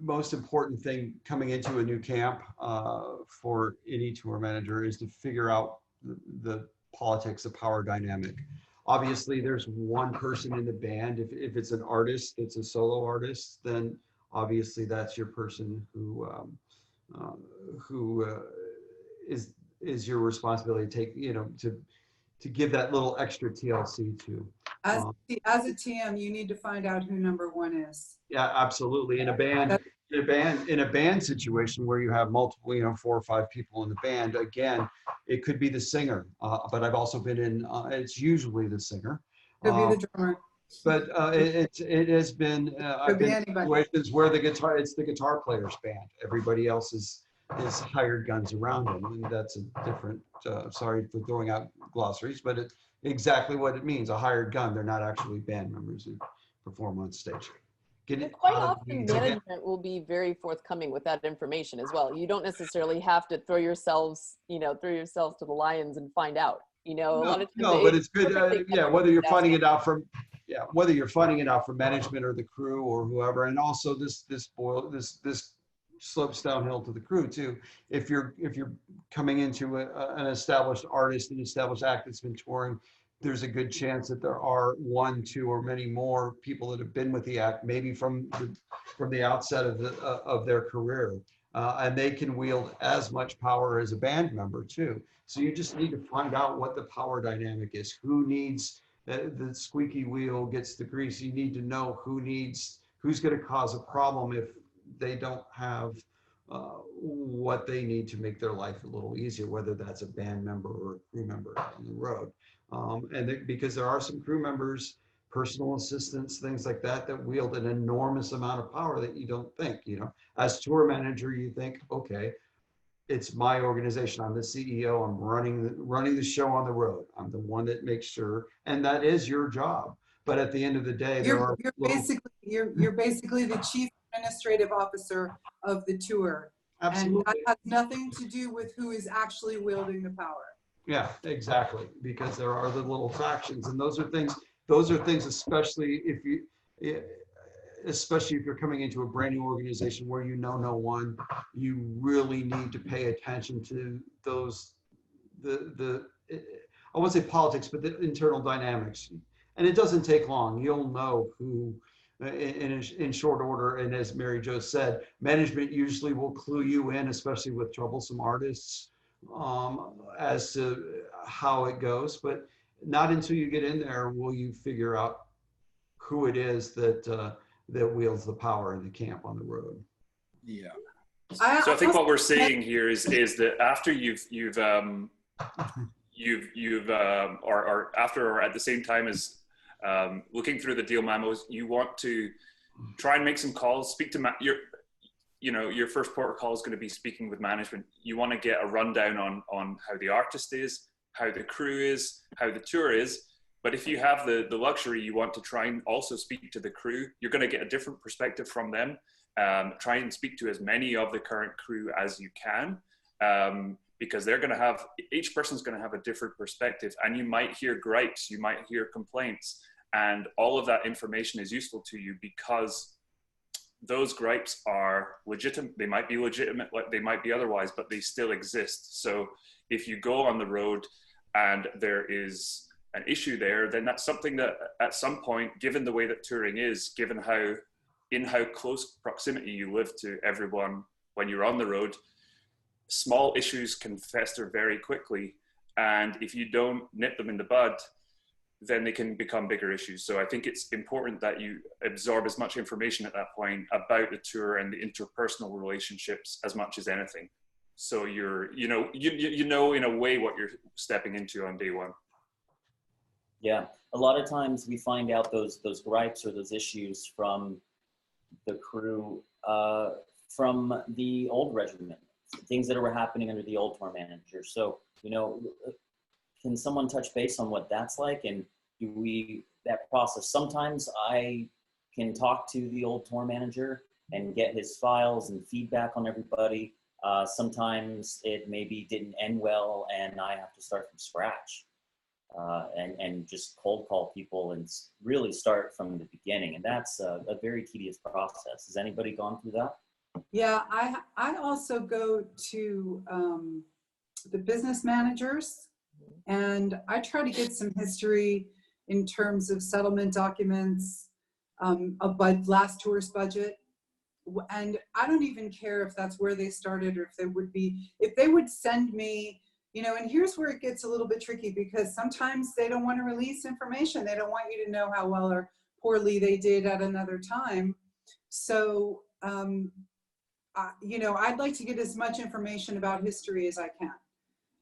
most important thing coming into a new camp for any tour manager is to figure out the politics of power dynamic. Obviously, there's one person in the band. If it's an artist, it's a solo artist, then obviously that's your person who is your responsibility to take, you know, to give that little extra TLC to. As a TM, you need to find out who number one is. Yeah, absolutely. In a band situation where you have multiple, you know, 4 or 5 people in the band, again, it could be the singer. But I've also been in. It's usually the singer. Could be the drummer. But it has been. I've been in situations where it's the guitar player's band. Everybody else is hired guns around them, and that's a different. Sorry for throwing out glossaries, but it's exactly what it means. A hired gun. They're not actually band members who perform on stage. Quite often, management will be very forthcoming with that information as well. You don't necessarily have to throw yourselves to the lions and find out. You know, a lot of times. But it's good. Whether you're finding it out from management or the crew or whoever, and also this slopes downhill to the crew too. If you're coming into an established artist, an established act that's been touring, there's a good chance that there are 1, 2, or many more people that have been with the act, maybe from the outset of their career, and they can wield as much power as a band member too. So you just need to find out what the power dynamic is. Who needs the squeaky wheel gets the grease. You need to know who's going to cause a problem if they don't have what they need to make their life a little easier, whether that's a band member or a crew member on the road. Because there are some crew members, personal assistants, things like that wield an enormous amount of power that you don't think. You know, as tour manager, you think, okay, it's my organization. I'm the CEO. I'm running the show on the road. I'm the one that makes sure, and that is your job. But at the end of the day, you're basically the chief administrative officer of the tour. Absolutely. And that has nothing to do with who is actually wielding the power. Yeah, exactly. Because there are the little factions, and those are things, especially if you're coming into a brand new organization where you know no one, you really need to pay attention to those, I won't say politics, but the internal dynamics. And it doesn't take long. You'll know who, in short order, and as Mary Jo said, management usually will clue you in, especially with troublesome artists, as to how it goes. But not until you get in there will you figure out who it is that wields the power in the camp on the road. Yeah. So I think what we're saying here is that after or at the same time as looking through the deal memos, you want to try and make some calls, speak to your first port of call is going to be speaking with management. You want to get a rundown on how the artist is, how the crew is, how the tour is. But if you have the luxury, you want to try and also speak to the crew. You're going to get a different perspective from them. Try and speak to as many of the current crew as you can, because each person's going to have a different perspective, and you might hear gripes, you might hear complaints, And all of that information is useful to you because those gripes are legitimate. They might be legitimate, like they might be otherwise, but they still exist. So if you go on the road and there is an issue there, then that's something that at some point, given the way that touring is, given how close proximity you live to everyone when you're on the road, small issues can fester very quickly. And if you don't nip them in the bud, then they can become bigger issues. So I think it's important that you absorb as much information at that point about the tour and the interpersonal relationships as much as anything. So you know in a way what you're stepping into on day one. Yeah, a lot of times we find out those gripes or those issues from the crew, from the old regiment, things that were happening under the old tour manager. So, you know, can someone touch base on what that's like, and that process? Sometimes I can talk to the old tour manager and get his files and feedback on everybody. Sometimes it maybe didn't end well and I have to start from scratch, and just cold call people and really start from the beginning. And that's a very tedious process. Has anybody gone through that? Yeah, I also go to the business managers, and I try to get some history in terms of settlement documents, of last tour's budget. And I don't even care if that's where they started, or if they would send me, you know, and here's where it gets a little bit tricky, because sometimes they don't want to release information. They don't want you to know how well or poorly they did at another time. So, you know, I'd like to get as much information about history as I can.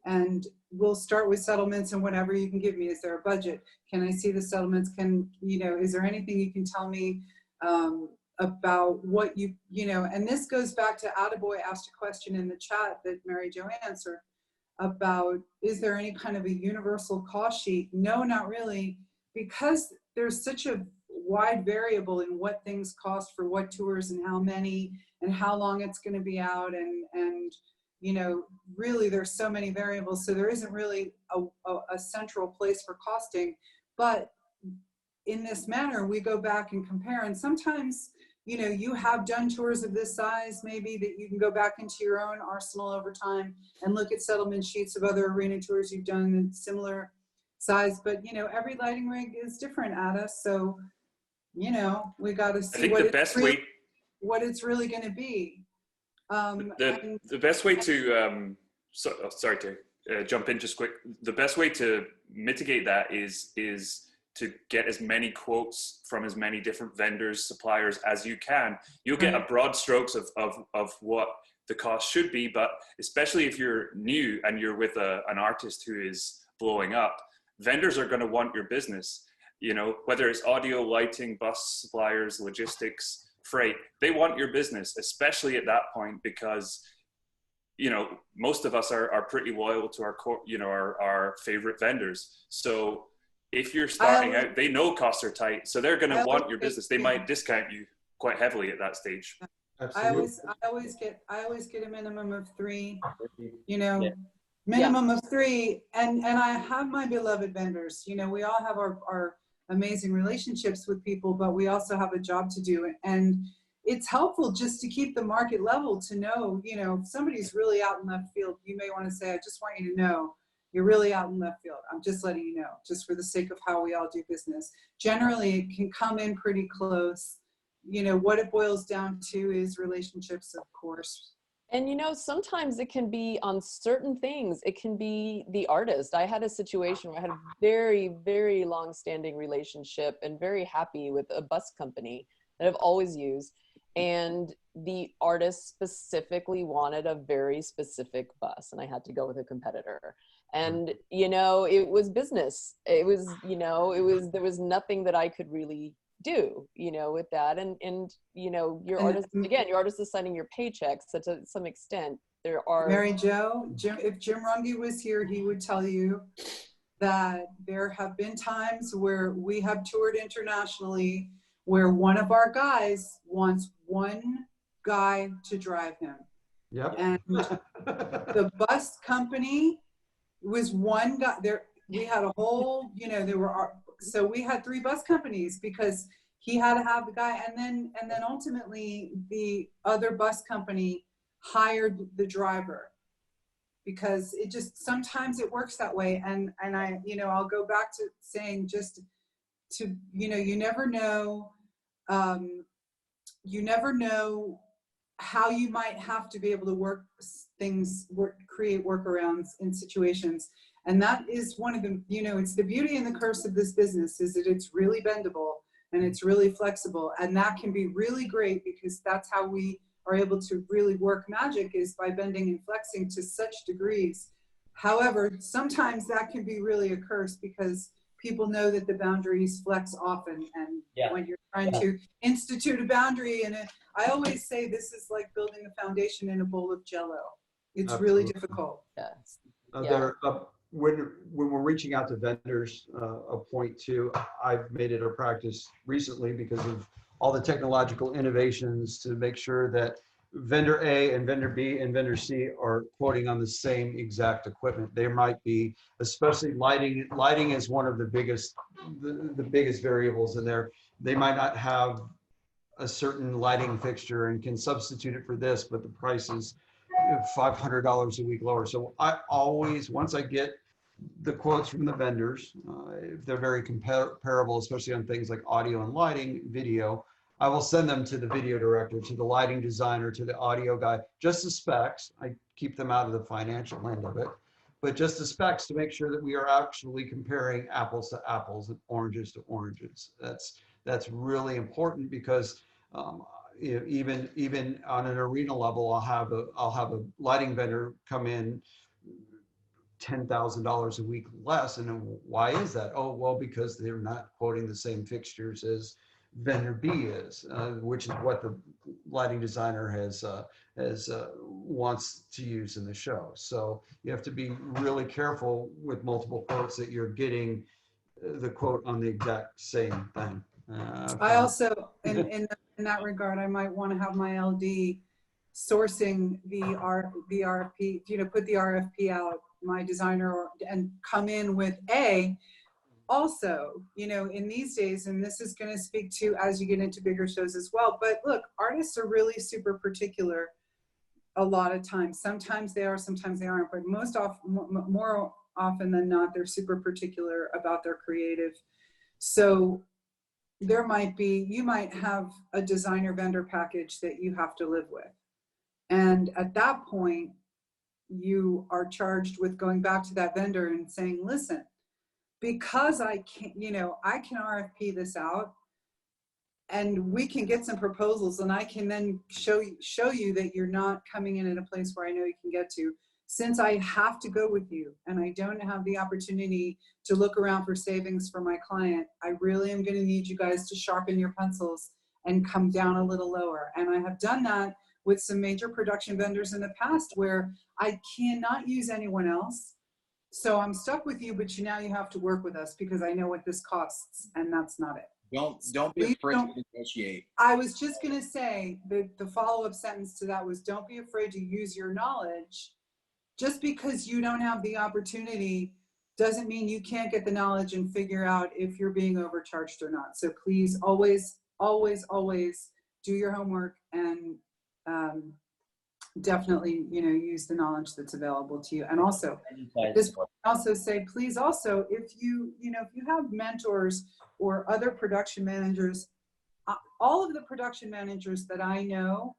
And we'll start with settlements and whatever you can give me. Is there a budget? Can I see the settlements? You know, is there anything you can tell me about what you know, and this goes back to Attaboy asked a question in the chat that Mary Jo answered about, is there any kind of a universal cost sheet? No, not really, because there's such a wide variable in what things cost for what tours and how many and how long it's going to be out, and you know, really there's so many variables, so there isn't really a central place for costing. But in this manner, we go back and compare, and sometimes, you know, you have done tours of this size, maybe that you can go back into your own arsenal over time and look at settlement sheets of other arena tours you've done in similar size. But, you know, every lighting rig is different at us. So, you know, we got to see what it's really going to be. The best way to, sorry to jump in just quick. The best way to mitigate that is to get as many quotes from as many different vendors, suppliers as you can. You'll get a broad strokes of what the cost should be, but especially if you're new and you're with an artist who is blowing up, vendors are gonna want your business. You know, whether it's audio, lighting, bus suppliers, logistics, freight, they want your business, especially at that point, because, you know, most of us are pretty loyal to our favorite vendors. So if you're starting out, they know costs are tight, so they're going to want your business. They might discount you quite heavily at that stage. Absolutely. I always get a minimum of 3, you know, minimum of 3, and I have my beloved vendors. You know, we all have our amazing relationships with people, but we also have a job to do, and it's helpful just to keep the market level, to know, you know, if somebody's really out in left field, you may want to say, I just want you to know you're really out in left field. I'm just letting you know, just for the sake of how we all do business. Generally, it can come in pretty close. You know, what it boils down to is relationships, of course. And, you know, sometimes it can be on certain things. It can be the artist. I had a situation where I had a very, very long-standing relationship and very happy with a bus company that I've always used. And the artist specifically wanted a very specific bus, and I had to go with a competitor. And, you know, it was business. It was, you know, there was nothing that I could really do, you know, with that. And you know, your artist is signing your paychecks. So to some extent, there are. Mary Jo, if Jim Runge was here, he would tell you that there have been times where we have toured internationally where one of our guys wants one guy to drive him. Yep. And the bus company was one guy there. We had a whole, you know, there were So we had 3 bus companies because he had to have the guy, and then ultimately the other bus company hired the driver, because it just, sometimes it works that way. And I, I'll go back to saying, just to, you never know how you might have to be able to create workarounds in situations. And that is one of the, it's the beauty and the curse of this business, is that it's really bendable and it's really flexible. And that can be really great, because that's how we are able to really work magic, is by bending and flexing to such degrees. However, sometimes that can be really a curse, because people know that the boundaries flex often. And when you're trying to institute a boundary, and I always say this is like building a foundation in a bowl of Jell-O. It's really difficult. Yes. When we're reaching out to vendors, a point too, I've made it a practice recently, because of all the technological innovations, to make sure that vendor A and vendor B and vendor C are quoting on the same exact equipment. There might be, especially lighting. Lighting is one of the biggest variables in there. They might not have a certain lighting fixture and can substitute it for this, but the price is $500 a week lower. So I always, once I get the quotes from the vendors, if they're very comparable, especially on things like audio and lighting, video, I will send them to the video director, to the lighting designer, to the audio guy, just the specs. I keep them out of the financial end of it, but just the specs, to make sure that we are actually comparing apples to apples and oranges to oranges. That's really important, because even on an arena level, I'll have a lighting vendor come in $10,000 a week less. And why is that? Oh, well, because they're not quoting the same fixtures as vendor B is, which is what the lighting designer has wants to use in the show. So you have to be really careful with multiple quotes, that you're getting the quote on the exact same thing. I also, in that regard, I might want to have my LD sourcing the RFP, put the RFP out, my designer, and come in with also, in these days, and this is going to speak to as you get into bigger shows as well. But look, artists are really super particular a lot of times. Sometimes they are, sometimes they aren't, but more often than not, they're super particular about their creative. So you might have a designer vendor package that you have to live with. And at that point, you are charged with going back to that vendor and saying, listen, because I can RFP this out, and we can get some proposals, and I can then show you that you're not coming in at a place where I know you can get to. Since I have to go with you and I don't have the opportunity to look around for savings for my client, I really am going to need you guys to sharpen your pencils and come down a little lower. And I have done that with some major production vendors in the past, where I cannot use anyone else. So I'm stuck with you, but now you have to work with us, because I know what this costs, and that's not it. Don't be afraid to negotiate. I was just going to say, the follow-up sentence to that was, don't be afraid to use your knowledge. Just because you don't have the opportunity doesn't mean you can't get the knowledge and figure out if you're being overcharged or not. So please always, always, always do your homework, and definitely, use the knowledge that's available to you. And also, say, please also, if you have mentors or other production managers, all of the production managers that I know,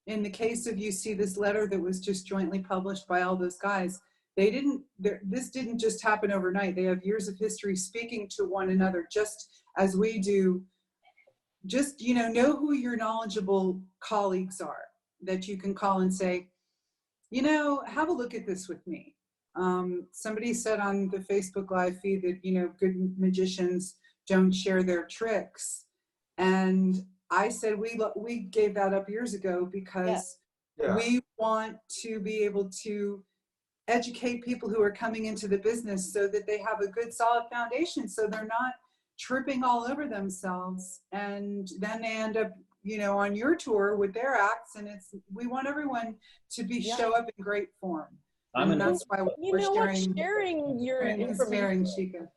in the case of, you see this letter that was just jointly published by all those guys, this didn't just happen overnight. They have years of history speaking to one another, just as we do. Just, know who your knowledgeable colleagues are, that you can call and say, have a look at this with me. Somebody said on the Facebook Live feed that, good magicians don't share their tricks. And I said, we gave that up years ago, because we want to be able to educate people who are coming into the business, so that they have a good solid foundation, so they're not tripping all over themselves, and then they end up on your tour with their acts. And we want everyone to show up in great form. I'm And an that's why You we're know what? sharing, Sharing your sharing and information. sharing, Chica.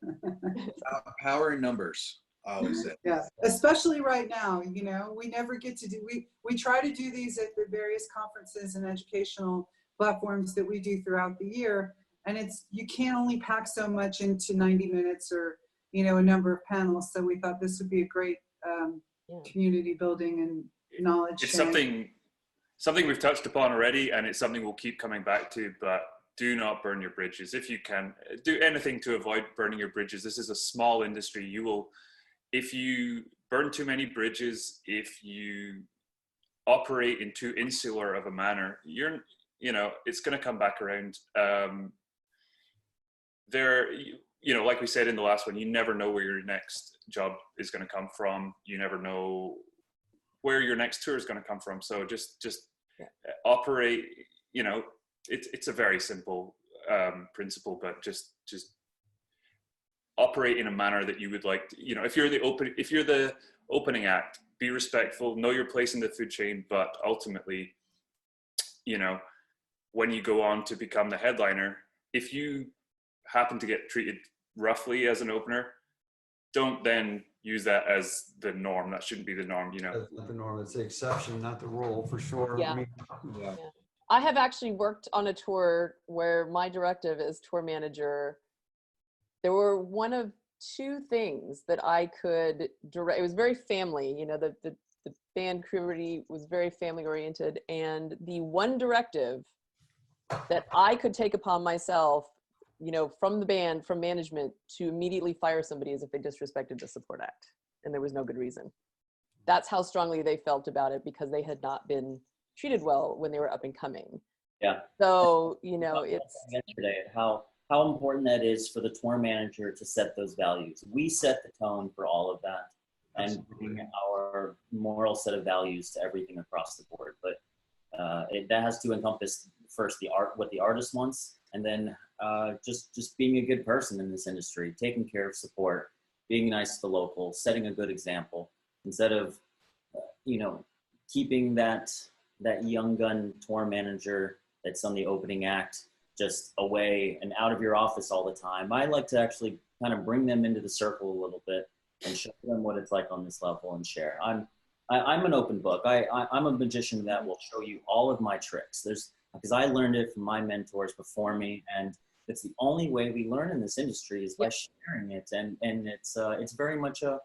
Power in numbers, I always say. Yeah, especially right now, you know, we never get to do, we try to do these at the various conferences and educational platforms that we do throughout the year. And it's, you can't only pack so much into 90 minutes or, you know, a number of panels. So we thought this would be a great community building and knowledge It's sharing. something we've touched upon already, and it's something we'll keep coming back to, but do not burn your bridges. If you can, do anything to avoid burning your bridges. This is a small industry. You will, if you burn too many bridges, if you operate in too insular of a manner, you know, it's going to come back around. You know, like we said in the last one, you never know where your next job is going to come from. You never know where your next tour is going to come from. So just operate, you know, it's a very simple principle, but just operate in a manner that you would like to, you know, if you're the opening act, be respectful, know your place in the food chain, but ultimately, you know, when you go on to become the headliner, if you happen to get treated roughly as an opener, don't then use that as the norm. That shouldn't be the norm, you know. That's not the norm. It's the exception, not the rule, for sure. Yeah. I mean, yeah. I have actually worked on a tour where my directive as tour manager, there were one of two things that I could direct. It was very family, you know, the band community was very family oriented. And the one directive that I could take upon myself, you know, from the band, from management, to immediately fire somebody is if they disrespected the support act and there was no good reason. That's how strongly they felt about it, because they had not been treated well when they were up and coming. Yeah. So, you know, it's yesterday how important that is for the tour manager to set those values. We set the tone for all of that and bring our moral set of values to everything across the board. But that has to encompass first what the artist wants, and then just being a good person in this industry, taking care of support, being nice to the locals, setting a good example, instead of you know, keeping that young gun tour manager that's on the opening act just away and out of your office all the time. I like to actually kind of bring them into the circle a little bit and show them what it's like on this level and share. I'm an open book. I'm a magician that will show you all of my tricks. Because I learned it from my mentors before me, and it's the only way we learn in this industry is by sharing it. And it's very much a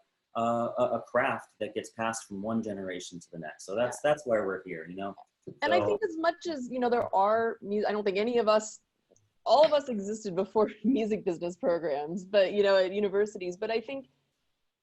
craft that gets passed from one generation to the next. So that's why we're here, you know. And I think as much as, you know, there are, I don't think any of us, all of us existed before music business programs, but, you know, at universities. But I think,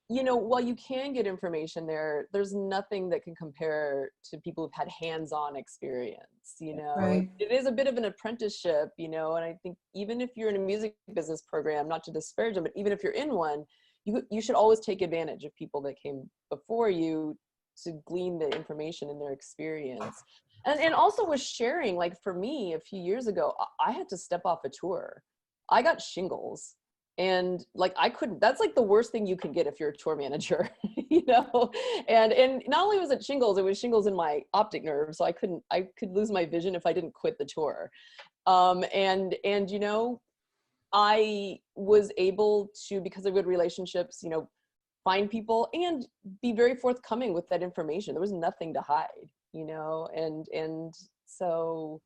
you know, while you can get information there, there's nothing that can compare to people who've had hands-on experience, you know. Right. It is a bit of an apprenticeship, you know, and I think even if you're in a music business program, not to disparage them, but even if you're in one, you should always take advantage of people that came before you to glean the information and their experience. And also with sharing, like for me, a few years ago, I had to step off a tour. I got shingles, and like I couldn't, that's like the worst thing you can get if you're a tour manager, you know? And not only was it shingles in my optic nerve. So I could lose my vision if I didn't quit the tour. And you know, I was able to, because of good relationships, you know, find people and be very forthcoming with that information. There was nothing to hide, you know, and so,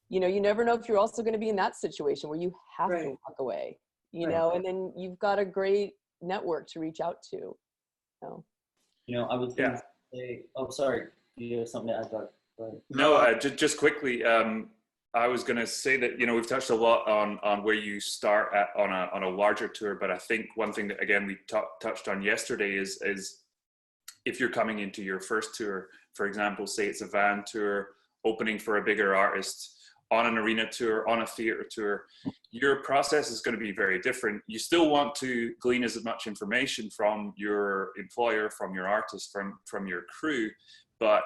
you know, you never know if you're also going to be in that situation where you have to walk away, you know, and then you've got a great network to reach out to. You know, I was going to say, oh, sorry, you have something to add, Doug? Go ahead. No, just quickly, I was going to say that, you know, we've touched a lot on where you start at on a larger tour, but I think one thing that, again, we touched on yesterday is if you're coming into your first tour, for example, say it's a van tour, opening for a bigger artist, on an arena tour, on a theater tour, your process is going to be very different. You still want to glean as much information from your employer, from your artist, from your crew, but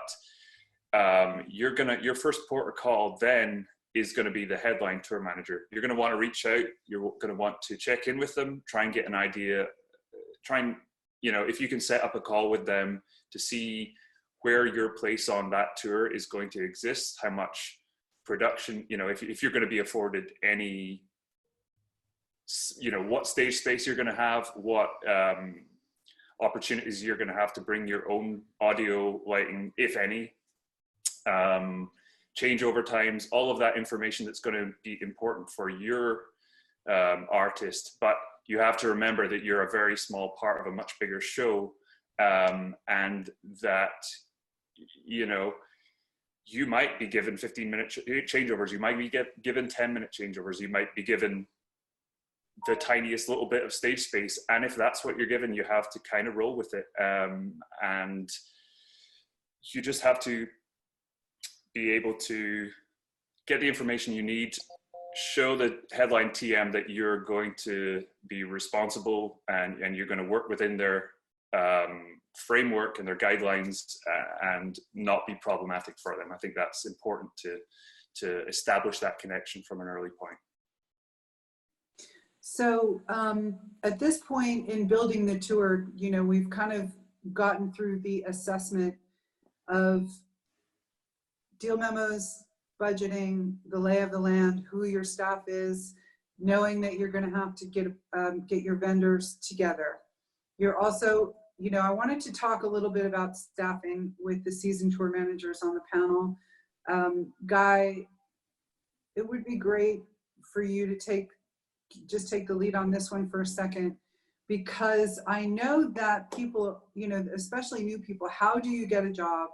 your first port of call then is going to be the headline tour manager. You're going to want to reach out. You're going to want to check in with them, try and get an idea, you know, if you can set up a call with them to see where your place on that tour is going to exist, how much production, if you're going to be afforded any, what stage space you're going to have, what opportunities you're going to have to bring your own audio lighting, if any, changeover times, all of that information that's going to be important for your artist. But you have to remember that you're a very small part of a much bigger show, and that, you might be given 15-minute changeovers, you might be given 10-minute changeovers, you might be given the tiniest little bit of stage space, and if that's what you're given, you have to kind of roll with it, and you just have to be able to get the information you need, show the headline TM that you're going to be responsible and you're going to work within their framework and their guidelines, and not be problematic for them. I think that's important to establish that connection from an early point. So at this point in building the tour, we've kind of gotten through the assessment of deal memos, budgeting, the lay of the land, who your staff is, knowing that you're going to have to get your vendors together. You're also, I wanted to talk a little bit about staffing with the season tour managers on the panel. Guy, it would be great for you to just take the lead on this one for a second, because I know that people, especially new people, how do you get a job?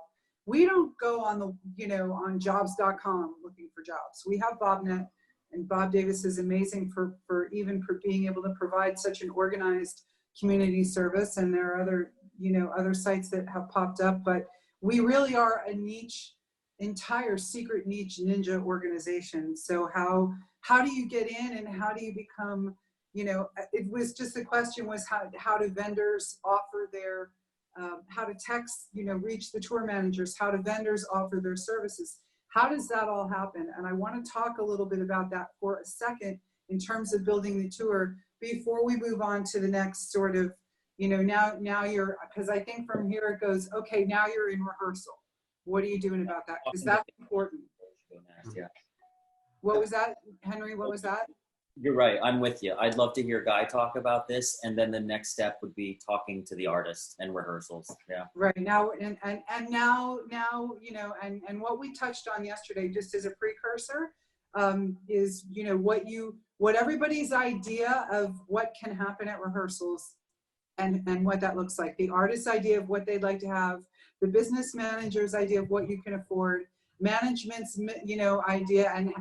We don't go on on jobs.com looking for jobs. We have BobNet, and Bob Davis is amazing for being able to provide such an organized community service. And there are other sites that have popped up, but we really are a niche, entire secret niche ninja organization. So how do you get in, and how do you become, it was just, the question was how do vendors offer their, how to text, reach the tour managers, how do vendors offer their services? How does that all happen? And I want to talk a little bit about that for a second in terms of building the tour before we move on to the next sort of, now you're, because I think from here it goes, okay, now you're in rehearsal. What are you doing about that? Because that's important. Yeah. What was that, Henry? What was that? You're right. I'm with you. I'd love to hear Guy talk about this, and then the next step would be talking to the artist and rehearsals. Yeah. Right now, and now, and what we touched on yesterday, just as a precursor, is what everybody's idea of what can happen at rehearsals, and what that looks like. The artist's idea of what they'd like to have, the business manager's idea of what you can afford, management's idea, and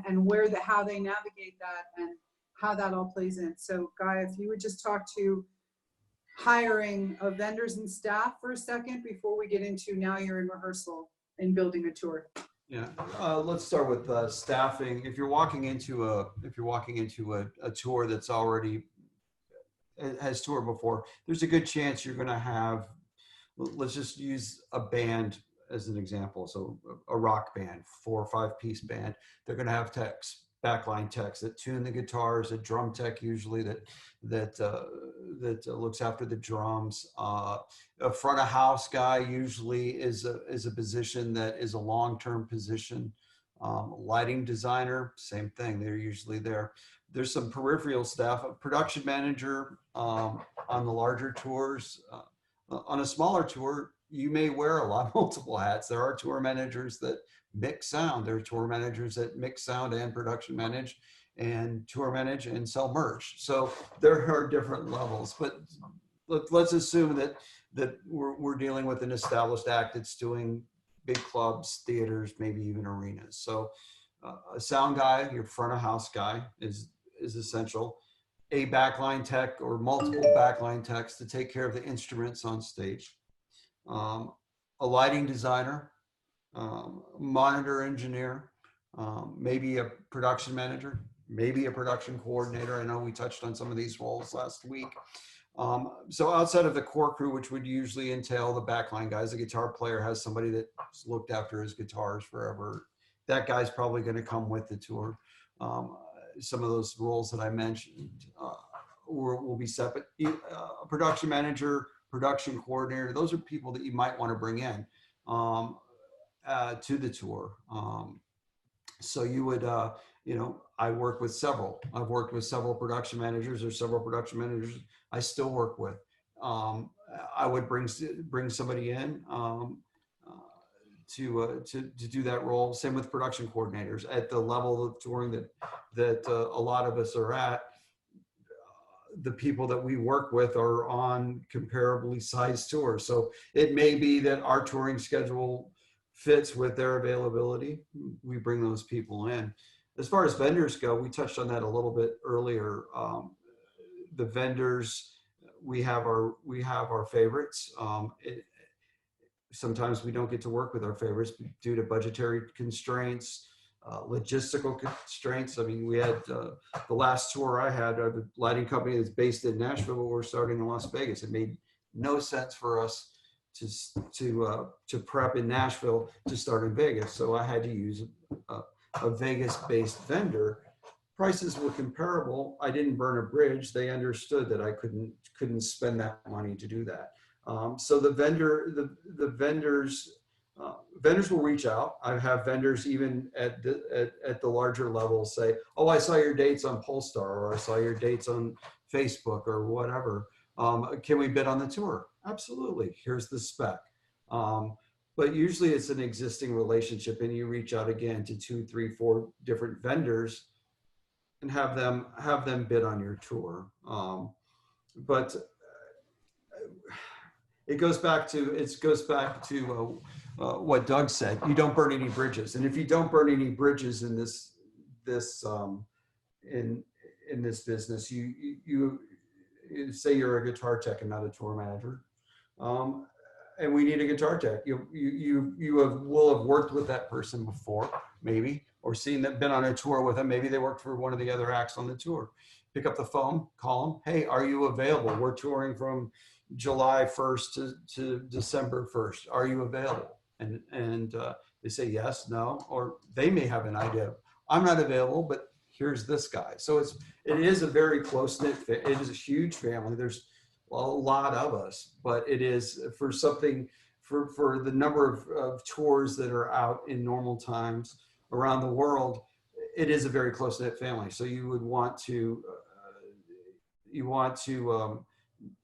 how they navigate that, and how that all plays in. So Guy, if you would just talk to hiring of vendors and staff for a second before we get into now you're in rehearsal and building a tour. Yeah, let's start with staffing. If you're walking into a tour that's already has toured before, there's a good chance you're going to have, let's just use a band as an example. So a rock band, 4 or 5 piece band, they're going to have techs, backline techs that tune the guitars, a drum tech usually that looks after the drums. A front of house guy usually is a position that is a long-term position. Lighting designer, same thing. They're usually there. There's some peripheral staff, a production manager on the larger tours. On a smaller tour, you may wear multiple hats. There are tour managers that mix sound. There are tour managers that mix sound and production manage, and tour manage and sell merch. So there are different levels, but let's assume that we're dealing with an established act that's doing big clubs, theaters, maybe even arenas. So a sound guy, your front of house guy is essential. A backline tech or multiple backline techs to take care of the instruments on stage. A lighting designer, monitor engineer, maybe a production manager, maybe a production coordinator. I know we touched on some of these roles last week. So outside of the core crew, which would usually entail the backline guys, the guitar player has somebody that's looked after his guitars forever. That guy's probably going to come with the tour. Some of those roles that I mentioned will be separate. A production manager, production coordinator, those are people that you might want to bring in to the tour. So you would, you know, I work with several. I've worked with several production managers, or several production managers I still work with. I would bring somebody in uh, to do that role. Same with production coordinators at the level of touring that a lot of us are at. The people that we work with are on comparably sized tours. So it may be that our touring schedule fits with their availability. We bring those people in. As far as vendors go, we touched on that a little bit earlier. The vendors, we have our favorites. Sometimes we don't get to work with our favorites due to budgetary constraints, logistical constraints. I mean, we had the last tour I had of a lighting company that's based in Nashville, but we're starting in Las Vegas. It made no sense for us to prep in Nashville to start in Vegas. So I had to use a Vegas-based vendor. Prices were comparable. I didn't burn a bridge. They understood that I couldn't spend that money to do that. So the vendors will reach out. I have vendors even at the larger level say, "Oh, I saw your dates on Polestar, or I saw your dates on Facebook, or whatever. Can we bid on the tour?" Absolutely. Here's the spec. But usually it's an existing relationship, and you reach out again to 2, 3, 4 different vendors and have them bid on your tour. But it goes back to what Doug said. You don't burn any bridges, and if you don't burn any bridges in this business, you say you're a guitar tech and not a tour manager, and we need a guitar tech. You will have worked with that person before, maybe, or seen them, been on a tour with them. Maybe they worked for one of the other acts on the tour. Pick up the phone, call them. Hey, are you available? We're touring from July 1st to December 1st. Are you available? And they say yes, no, or they may have an idea. I'm not available, but here's this guy. So it is a very close-knit, it is a huge family. There's a lot of us, but it is for the number of tours that are out in normal times around the world, it is a very close-knit family. So you would want to,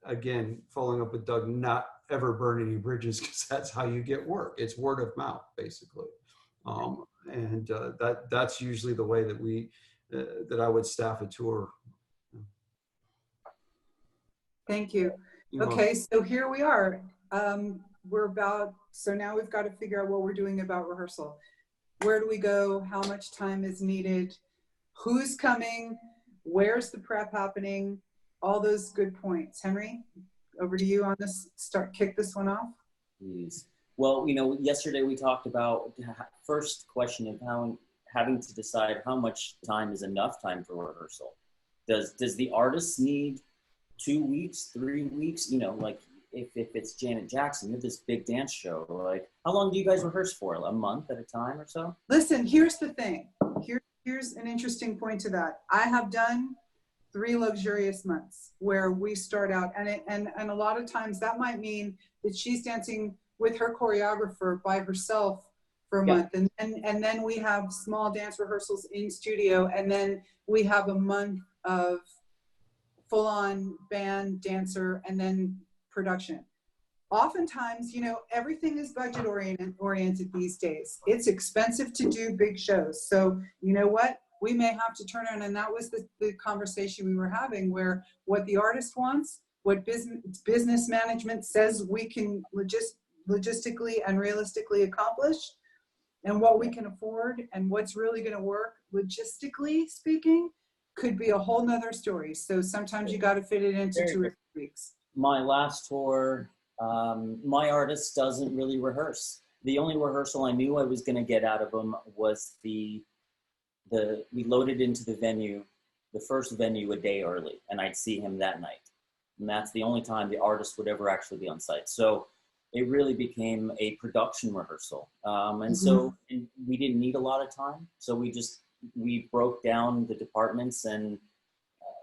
again, following up with Doug, not ever burn any bridges, because that's how you get work. It's word of mouth, basically. That's usually the way that I would staff a tour. Thank you. Okay, so here we are. So now we've got to figure out what we're doing about rehearsal. Where do we go? How much time is needed? Who's coming? Where's the prep happening? All those good points. Henry, over to you on this. Kick this one off. Please. Well, yesterday we talked about first question of having to decide how much time is enough time for rehearsal. Does the artist need 2 weeks, 3 weeks? Like if it's Janet Jackson, you have this big dance show. Like, how long do you guys rehearse for? A month at a time or so? Listen, here's the thing. Here's an interesting point to that. I have done 3 luxurious months where we start out, and a lot of times that might mean that she's dancing with her choreographer by herself for a month, and then we have small dance rehearsals in studio, and then we have a month of full-on band, dancer, and then production. Oftentimes, everything is budget oriented these days. It's expensive to do big shows. So you know what? We may have to turn around, and that was the conversation we were having, where what the artist wants, what business management says we can logistically and realistically accomplish, and what we can afford, and what's really going to work logistically speaking, could be a whole nother story. So sometimes you got to fit it into 2 or 3 weeks. My last tour, my artist doesn't really rehearse. The only rehearsal I knew I was going to get out of him was we loaded into the first venue a day early, and I'd see him that night. And that's the only time the artist would ever actually be on site. So it really became a production rehearsal. So we didn't need a lot of time. So we broke down the departments and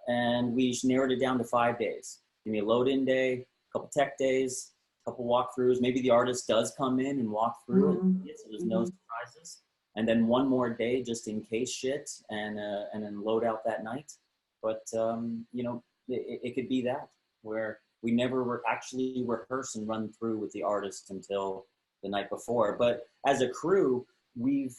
we narrowed it down to 5 days. Give me a load-in day, a couple tech days, a couple walkthroughs. Maybe the artist does come in and walk through it, so there's no surprises. and then one more day just in case shit, and then load out that night. But you know, it could be that where we never actually rehearse and run through with the artist until the night before. But as a crew, we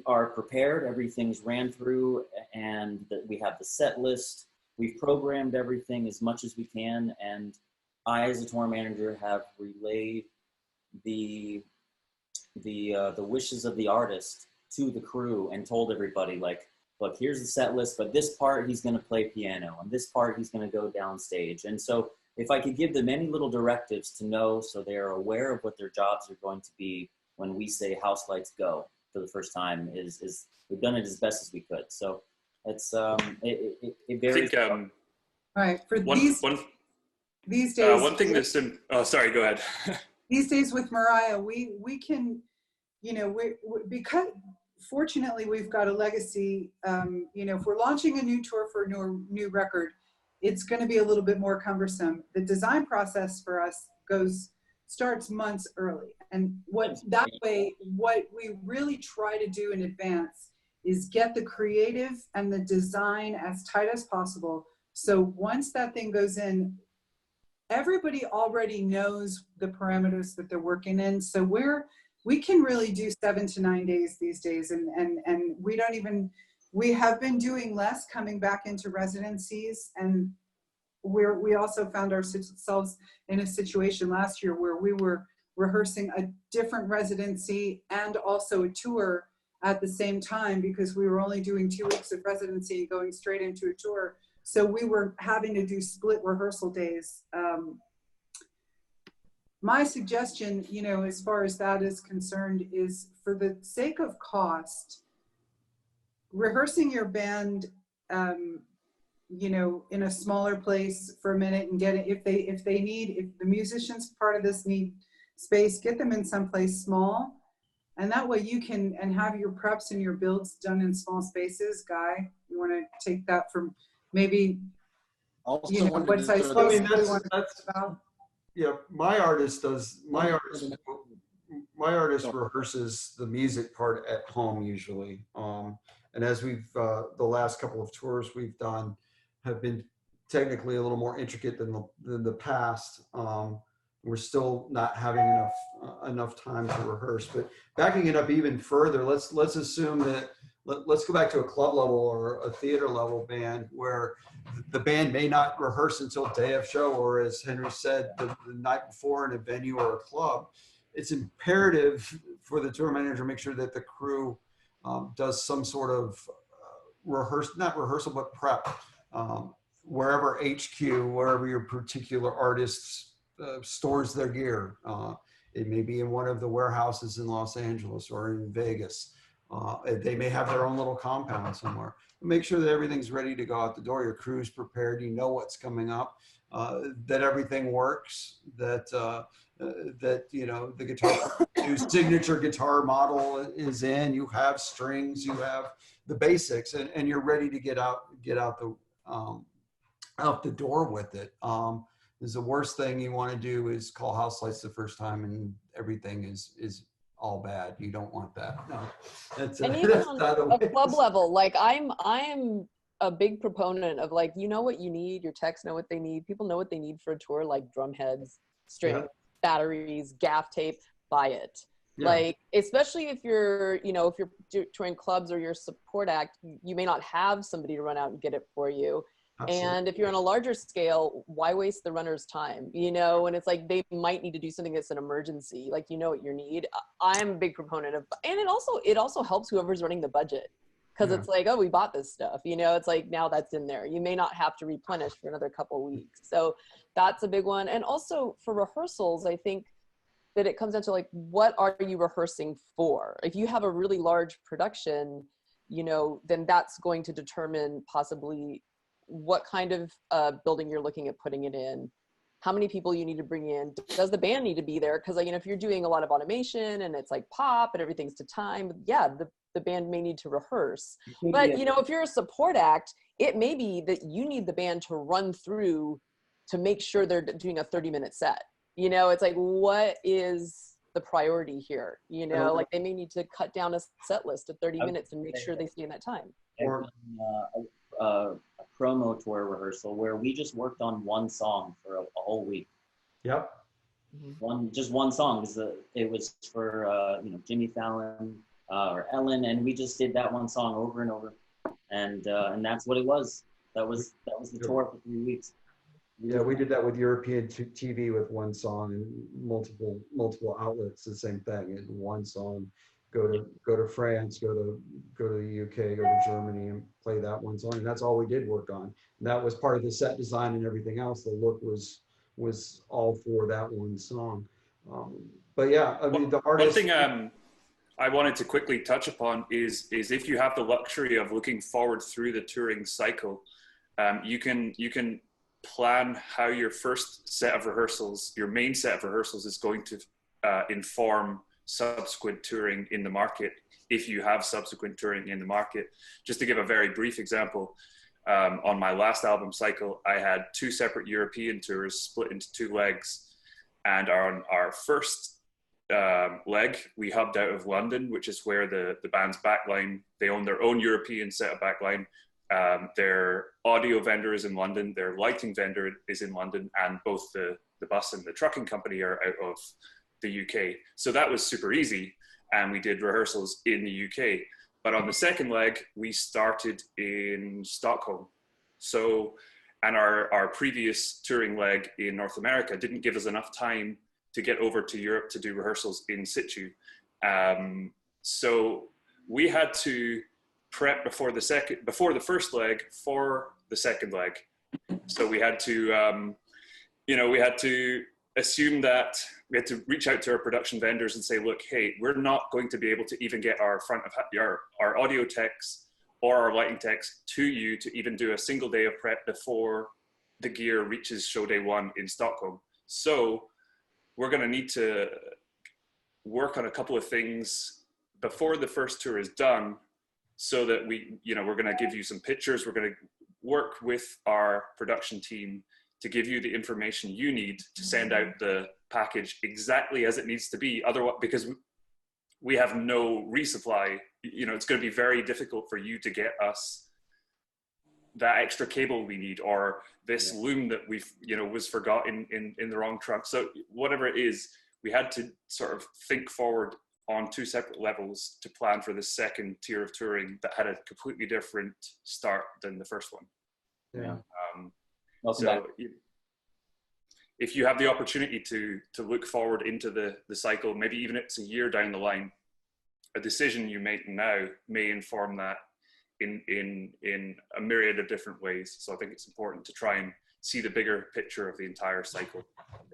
are prepared. Everything's ran through, and we have the set list. We've programmed everything as much as we can, and I, as a tour manager, have relayed the wishes of the artist to the crew and told everybody, like, look, here's the set list, but this part he's going to play piano, and this part he's going to go downstage. And so if I could give them any little directives to know, so they're aware of what their jobs are going to be when we say house lights go for the first time, is we've done it as best as we could. So it's it varies. I think Right. For these days, one thing that's oh, sorry, go ahead. These days with Mariah, we can, you know, because fortunately we've got a legacy. You know, if we're launching a new tour for a new record, it's going to be a little bit more cumbersome. The design process for us starts months early, and what we really try to do in advance is get the creative and the design as tight as possible. So once that thing goes in, everybody already knows the parameters that they're working in. So we can really do 7 to 9 days these days. And we have been doing less coming back into residencies. And we also found ourselves in a situation last year where we were rehearsing a different residency and also a tour at the same time, because we were only doing 2 weeks of residency and going straight into a tour. So we were having to do split rehearsal days. My suggestion, you know, as far as that is concerned, is for the sake of cost, rehearsing your band, you know, in a smaller place for a minute, and get it, if the musicians part of this need space, get them in someplace small. And that way you can, and have your preps and your builds done in small spaces. Guy, you want to take that from maybe, Also, you know, what size I mean, space that's yeah. My artist rehearses the music part at home usually. And as we've the last couple of tours we've done have been technically a little more intricate than the past. We're still not having enough time to rehearse. But backing it up even further, let's assume that let's go back to a club level or a theater level band where the band may not rehearse until day of show, or as Henry said, the night before in a venue or a club. It's imperative for the tour manager to make sure that the crew does some sort of not rehearsal, but prep, wherever HQ, wherever your particular artist stores their gear. It may be in one of the warehouses in Los Angeles or in Vegas. They may have their own little compound somewhere. Make sure that everything's ready to go out the door. Your crew's prepared. You know what's coming up. That everything works. That you know the guitar, new signature guitar model is in. You have strings. You have the basics, and you're ready to get out the door with it. Is the worst thing you want to do is call house lights the first time and everything is all bad. You don't want that. No, and even on a club level, like I'm a big proponent of, like, you know what you need, your techs know what they need, people know what they need for a tour, like drum heads, strings, batteries, gaff tape, buy it. Yeah. Like, especially if you're, you know, if you're touring clubs or you're a support act, you may not have somebody to run out and get it for you. Absolutely. And if you're on a larger scale, why waste the runner's time? You know, and it's like they might need to do something that's an emergency. Like, you know what you need. I'm a big proponent of, and it also helps whoever's running the budget, because it's like, oh, we bought this stuff. You know, it's like now that's in there. You may not have to replenish for another couple of weeks. So that's a big one. And also for rehearsals, I think that it comes down to, like, what are you rehearsing for? If you have a really large production, you know, then that's going to determine possibly what kind of building you're looking at putting it in, how many people you need to bring in, does the band need to be there? Because, like, you know, if you're doing a lot of automation and it's like pop and everything's to time, yeah, the band may need to rehearse. But, you know, if you're a support act, it may be that you need the band to run through to make sure they're doing a 30-minute set. You know, it's like, what is the priority here. You know, like they may need to cut down a set list to 30 minutes and make sure they stay in that time. Or a promo tour rehearsal where we just worked on one song for a whole week. Yep. Just one song, because it was for Jimmy Fallon or Ellen, and we just did that one song over and over, and that's what it was. That was the tour for 3 weeks. Yeah, we did that with European TV with one song and multiple outlets. The same thing, and one song. Go to France, go to the UK, go to Germany, and play that one song, and that's all we did work on. And that was part of the set design and everything else. The look was all for that one song. But yeah, I mean, the artist. One thing I wanted to quickly touch upon is if you have the luxury of looking forward through the touring cycle, you can plan how your first set of rehearsals, your main set of rehearsals, is going to inform subsequent touring in the market, if you have subsequent touring in the market. Just to give a very brief example, on my last album cycle, I had 2 separate European tours split into 2 legs. And on our first leg, we hubbed out of London, which is where the band's backline, they own their own European set of backline. Their audio vendor is in London, their lighting vendor is in London, and both the bus and the trucking company are out of the UK. So that was super easy, and we did rehearsals in the UK. But on the second leg, we started in Stockholm. So, and our previous touring leg in North America didn't give us enough time to get over to Europe to do rehearsals in situ. So we had to prep before the first leg for the second leg. So we had to, we had to assume that we had to reach out to our production vendors and say, look, hey, we're not going to be able to even get our our audio techs or our lighting techs to you to even do a single day of prep before the gear reaches show day 1 in Stockholm. So we're going to need to work on a couple of things before the first tour is done, so that we're going to give you some pictures. We're going to work with our production team to give you the information you need to send out the package exactly as it needs to be. Otherwise, because we have no resupply, it's going to be very difficult for you to get us that extra cable we need, or this loom that was forgotten in the wrong trunk. So whatever it is, we had to sort of think forward on 2 separate levels to plan for the second tier of touring that had a completely different start than the first one. Yeah. So if you have the opportunity to look forward into the cycle, maybe even it's a year down the line, a decision you make now may inform that in a myriad of different ways. So I think it's important to try and see the bigger picture of the entire cycle.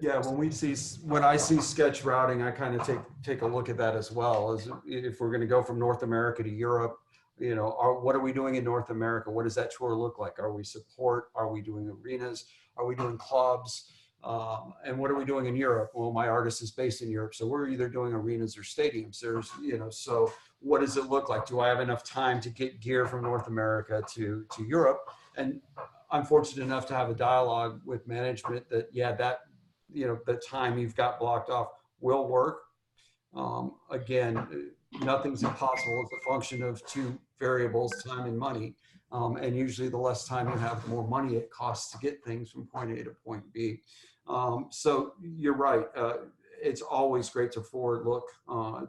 Yeah, when I see sketch routing, I kind of take a look at that as well. As if we're going to go from North America to Europe, what are we doing in North America? What does that tour look like? Are we support? Are we doing arenas? Are we doing clubs? And what are we doing in Europe? Well, my artist is based in Europe, so we're either doing arenas or stadiums. So what does it look like? Do I have enough time to get gear from North America to Europe? And I'm fortunate enough to have a dialogue with management that, the time you've got blocked off will work. Again, nothing's impossible. It's a function of 2 variables, time and money. And usually the less time you have, the more money it costs to get things from point A to point B. So you're right. It's always great to forward look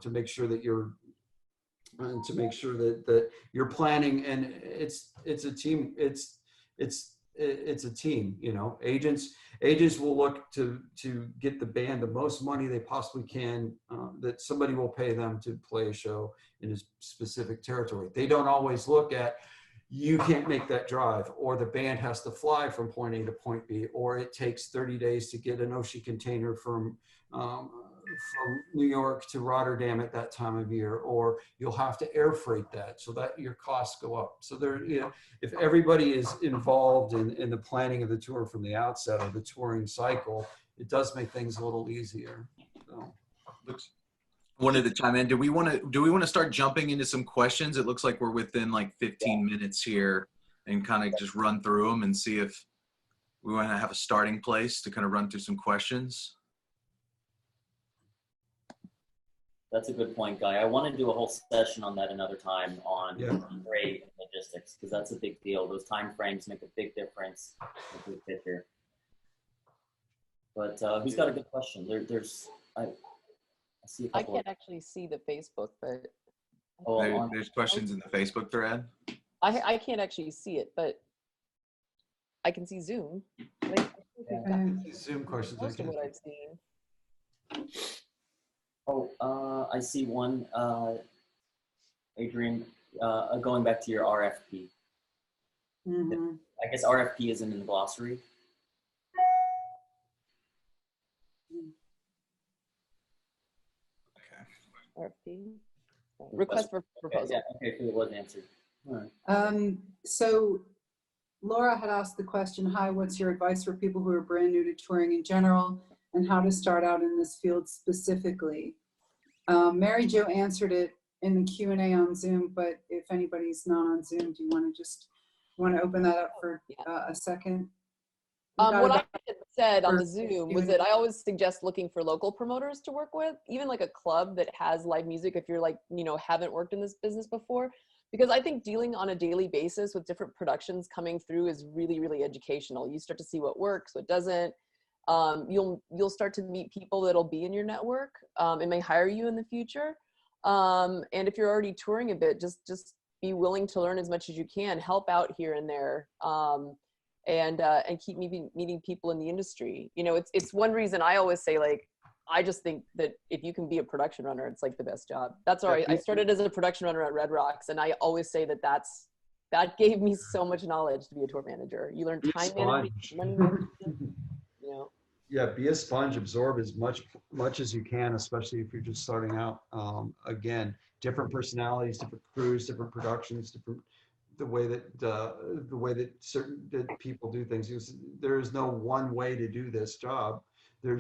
to make sure that you're planning, and it's a team. It's a team. Agents will look to get the band the most money they possibly can, that somebody will pay them to play a show in a specific territory. They don't always look at, you can't make that drive, or the band has to fly from point A to point B, or it takes 30 days to get an ocean container from New York to Rotterdam at that time of year, or you'll have to air freight that so that your costs go up. So if everybody is involved in the planning of the tour from the outset of the touring cycle, it does make things a little easier. So, wanted to chime in. Do we want to start jumping into some questions? It looks like we're within like 15 minutes here, and kind of just run through them and see if we want to have a starting place to kind of run through some questions. That's a good point, Guy. I want to do a whole session on that another time on Yeah. rate and logistics, because that's a big deal. Those time frames make a big difference in the big picture. But who's got a good question? I see a I couple. can't actually see the Facebook, but There's questions in the Facebook thread. I can't actually see it, but I can see Zoom. Like, I think we've got Zoom questions. most of what I've seen. I see one, Adrian, going back to your RFP. Mhm. I guess RFP isn't in the glossary. RFP. Request for proposal. Yeah, okay, so it was answered. All right. So Laura had asked the question, hi, what's your advice for people who are brand new to touring in general and how to start out in this field specifically? Mary Jo answered it in the Q&A on Zoom, but if anybody's not on Zoom, do you want to open that up for a second? What I had said on the Zoom was that I always suggest looking for local promoters to work with, even like a club that has live music if you're like, haven't worked in this business before. Because I think dealing on a daily basis with different productions coming through is really, really educational. You start to see what works, what doesn't. You'll start to meet people that'll be in your network and may hire you in the future. And if you're already touring a bit, just be willing to learn as much as you can, help out here and there, and keep meeting people in the industry. It's one reason I always say, like, I just think that if you can be a production runner, it's like the best job. That's all right. I started as a production runner at Red Rocks, and I always say that gave me so much knowledge to be a tour manager. You learn time management, money management, Yeah, be a sponge, absorb as much as you can, especially if you're just starting out. Again, different personalities, different crews, different productions, the way that certain people do things. There is no one way to do this job. There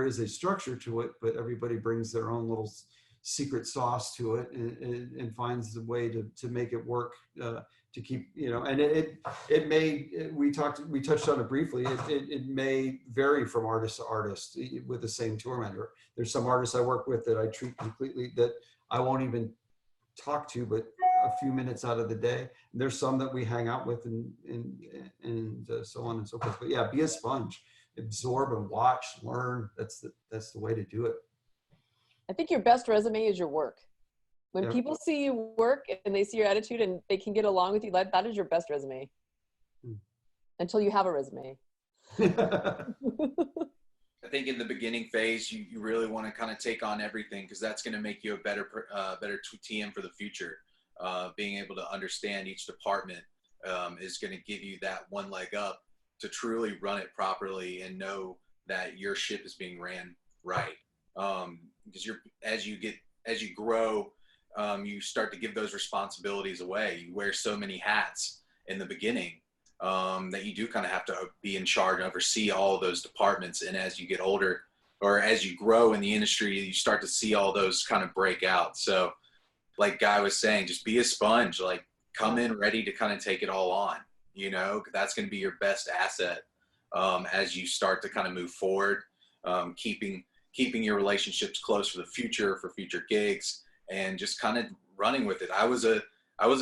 is a structure to it, but everybody brings their own little secret sauce to it and finds a way to make it work, to keep, and we touched on it briefly. It may vary from artist to artist with the same tour manager. There's some artists I work with that I treat completely, that I won't even talk to, but a few minutes out of the day. There's some that we hang out with and so on and so forth. But yeah, be a sponge. Absorb and watch, learn. That's the way to do it. I think your best resume is your work. When Yeah. people see you work and they see your attitude and they can get along with you, that is your best resume. Until you have a resume. I think in the beginning phase, you really want to kind of take on everything, because that's going to make you a better TM for the future. Being able to understand each department is going to give you that one leg up to truly run it properly and know that your ship is being ran right. Because as you grow, you start to give those responsibilities away. You wear so many hats in the beginning that you do kind of have to be in charge and oversee all of those departments. And as you get older, or as you grow in the industry, you start to see all those kind of break out. So like Guy was saying, just be a sponge, like come in ready to kind of take it all on. That's going to be your best asset as you start to kind of move forward, keeping your relationships close for future gigs, and just kind of running with it. I was a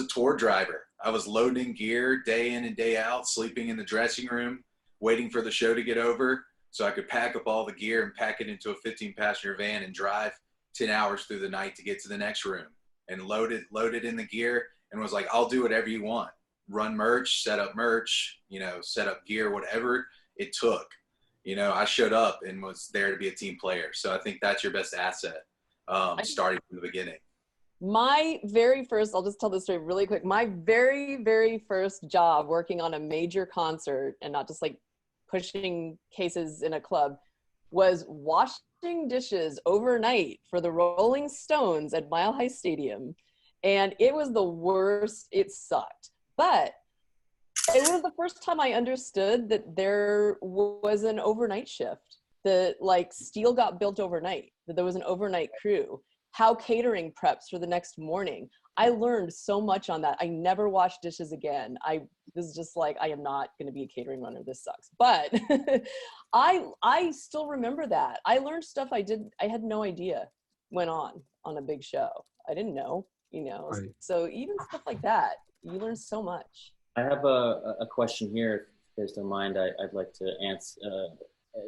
tour driver. I was loading gear day in and day out, sleeping in the dressing room, waiting for the show to get over so I could pack up all the gear and pack it into a 15-passenger van and drive 10 hours through the night to get to the next room, and load it in the gear, and was like, I'll do whatever you want. Run merch, set up gear, whatever it took. I showed up and was there to be a team player. So I think that's your best asset, starting from the beginning. My very first, I'll just tell this story really quick. My very, very first job working on a major concert, and not just like pushing cases in a club, was washing dishes overnight for the Rolling Stones at Mile High Stadium. And it was the worst. It sucked. But it was the first time I understood that there was an overnight shift, that like steel got built overnight, that there was an overnight crew, how catering preps for the next morning. I learned so much on that. I never washed dishes again. This is just like, I am not going to be a catering runner. This sucks. But I still remember that. I learned stuff I had no idea went on a big show. I didn't know, Right. So even stuff like that, you learn so much. I have a question here, if you guys don't mind. I'd like to answer.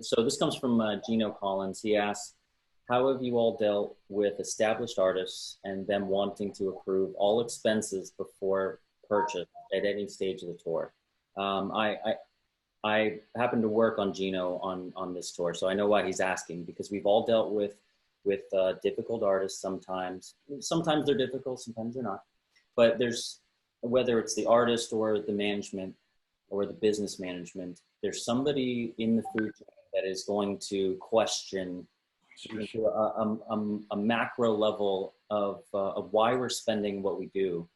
So this comes from Gino Collins. He asks, how have you all dealt with established artists and them wanting to approve all expenses before purchase at any stage of the tour? I happen to work on Gino on this tour, so I know why he's asking, because we've all dealt with difficult artists sometimes. Sometimes they're difficult, sometimes they're not. But there's, whether it's the artist or the management or the business management, there's somebody in the food chain that is going to question to a macro level of why we're spending what we do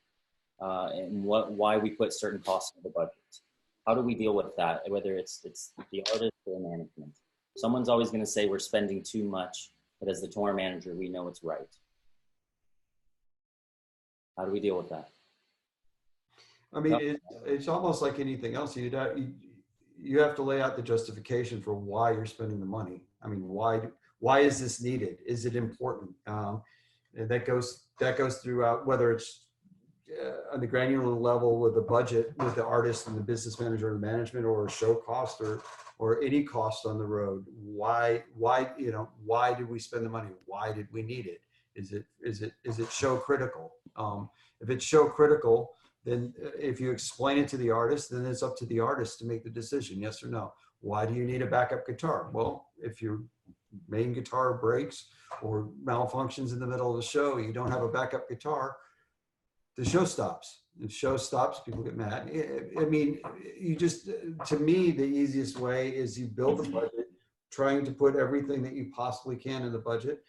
and why we put certain costs in the budget. How do we deal with that, whether it's the artist or management? Someone's always going to say we're spending too much, but as the tour manager, we know it's right. How do we deal with that? I mean, it's almost like anything else. You have to lay out the justification for why you're spending the money. I mean, why is this needed? Is it important? And that goes throughout, whether it's on the granular level with the budget, with the artist and the business manager and management, or a show cost, or any cost on the road. Why did we spend the money? Why did we need it? Is it show critical? If it's show critical, then if you explain it to the artist, then it's up to the artist to make the decision, yes or no. Why do you need a backup guitar? Well, if your main guitar breaks or malfunctions in the middle of the show, you don't have a backup guitar, the show stops. The show stops, people get mad. I mean, to me, the easiest way is you build a budget, trying to put everything that you possibly can in the budget.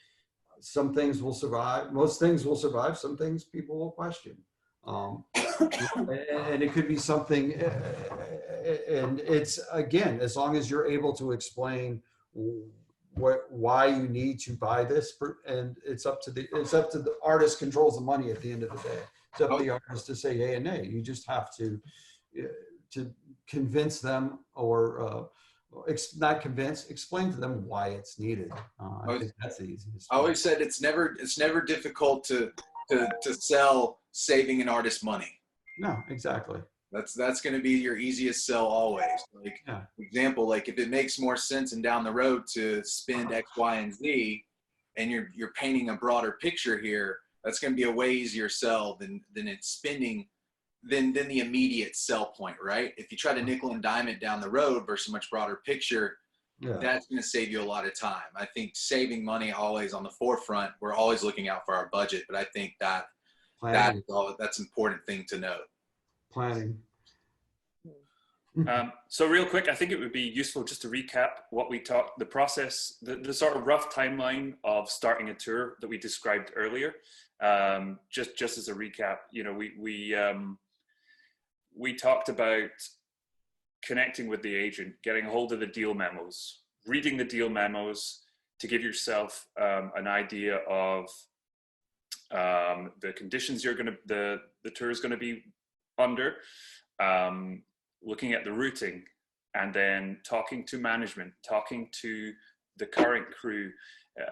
Some things will survive. Most things will survive. Some things people will question. And it could be something, and it's, again, as long as you're able to explain why you need to buy this, and it's up to the artist controls the money at the end of the day. It's up to the artist to say yay and nay. You just have to convince them, or not convince, explain to them why it's needed. I think that's the easiest. I always said it's never difficult to sell saving an artist money. No, exactly. That's going to be your easiest sell always. Like, yeah. For example, like if it makes more sense and down the road to spend X, Y, and Z, and you're painting a broader picture here, that's going to be a way easier sell than it's spending than the immediate sell point, right? If you try to nickel and dime it down the road versus a much broader picture, that's going to save you a lot of time. I think saving money always on the forefront. We're always looking out for our budget, but I think that's an important thing to note. Planning. So real quick, I think it would be useful just to recap what we talked, the process, the sort of rough timeline of starting a tour that we described earlier. Just as a recap, we talked about connecting with the agent, getting a hold of the deal memos, reading the deal memos to give yourself an idea of the conditions the tour is going to be under, looking at the routing, and then talking to management, talking to the current crew,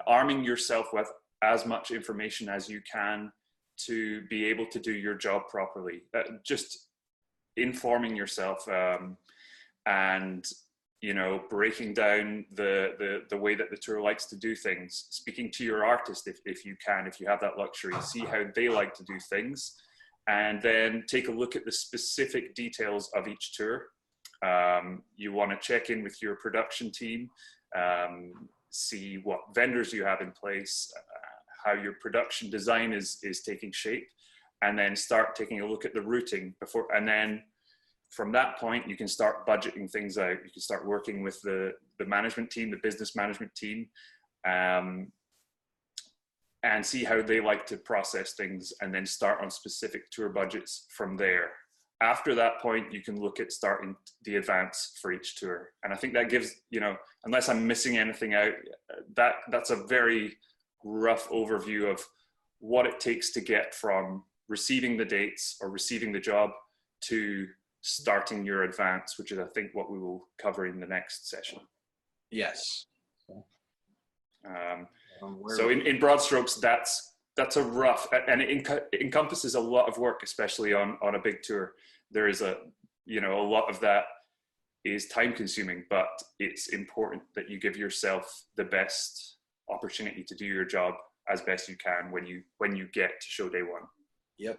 arming yourself with as much information as you can to be able to do your job properly. Just informing yourself and breaking down the way that the tour likes to do things, speaking to your artist if you have that luxury, see how they like to do things, and then take a look at the specific details of each tour. You want to check in with your production team, see what vendors you have in place, how your production design is taking shape, and then start taking a look at the routing before, and then from that point, you can start budgeting things out. You can start working with the management team, the business management team, and see how they like to process things, and then start on specific tour budgets from there. After that point, you can look at starting the advance for each tour. And I think that gives, unless I'm missing anything out, that's a very rough overview of what it takes to get from receiving the dates or receiving the job to starting your advance, which is I think what we will cover in the next session. Yes. So in broad strokes, that's a rough, and it encompasses a lot of work, especially on a big tour. There is a lot of that is time consuming, but it's important that you give yourself the best opportunity to do your job as best you can when you get to show day one. Yep.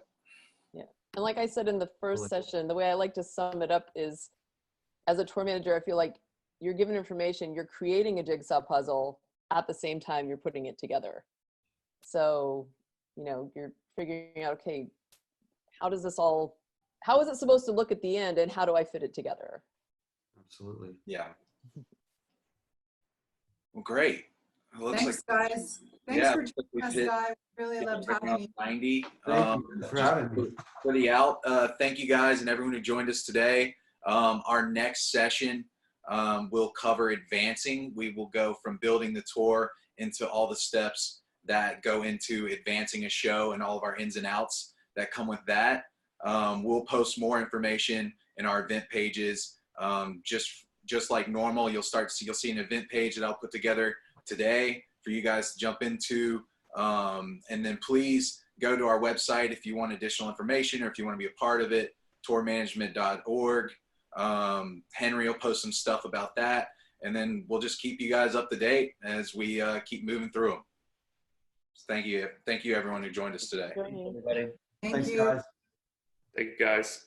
Yeah. And like I said in the first session, the way I like to sum it up is, as a tour manager, I feel like you're given information, you're creating a jigsaw puzzle at the same time you're putting it together. So, you're figuring out, okay, how is it supposed to look at the end, and how do I fit it together? Absolutely. Yeah. Well, great. It looks Thanks, guys. Thanks yeah, for joining us, guys. Really loved having you. 90. Thank you for having me. For the out, thank you guys and everyone who joined us today. Our next session will cover advancing. We will go from building the tour into all the steps that go into advancing a show and all of our ins and outs that come with that. We'll post more information in our event pages. Just like normal, you'll see an event page that I'll put together today for you guys to jump into. And then please go to our website if you want additional information or if you want to be a part of it, tourmanagement.org. Henry will post some stuff about that, and then we'll just keep you guys up to date as we keep moving through them. So thank you everyone who joined us today. Everybody. Thank Thanks, you. guys. Thank you, guys.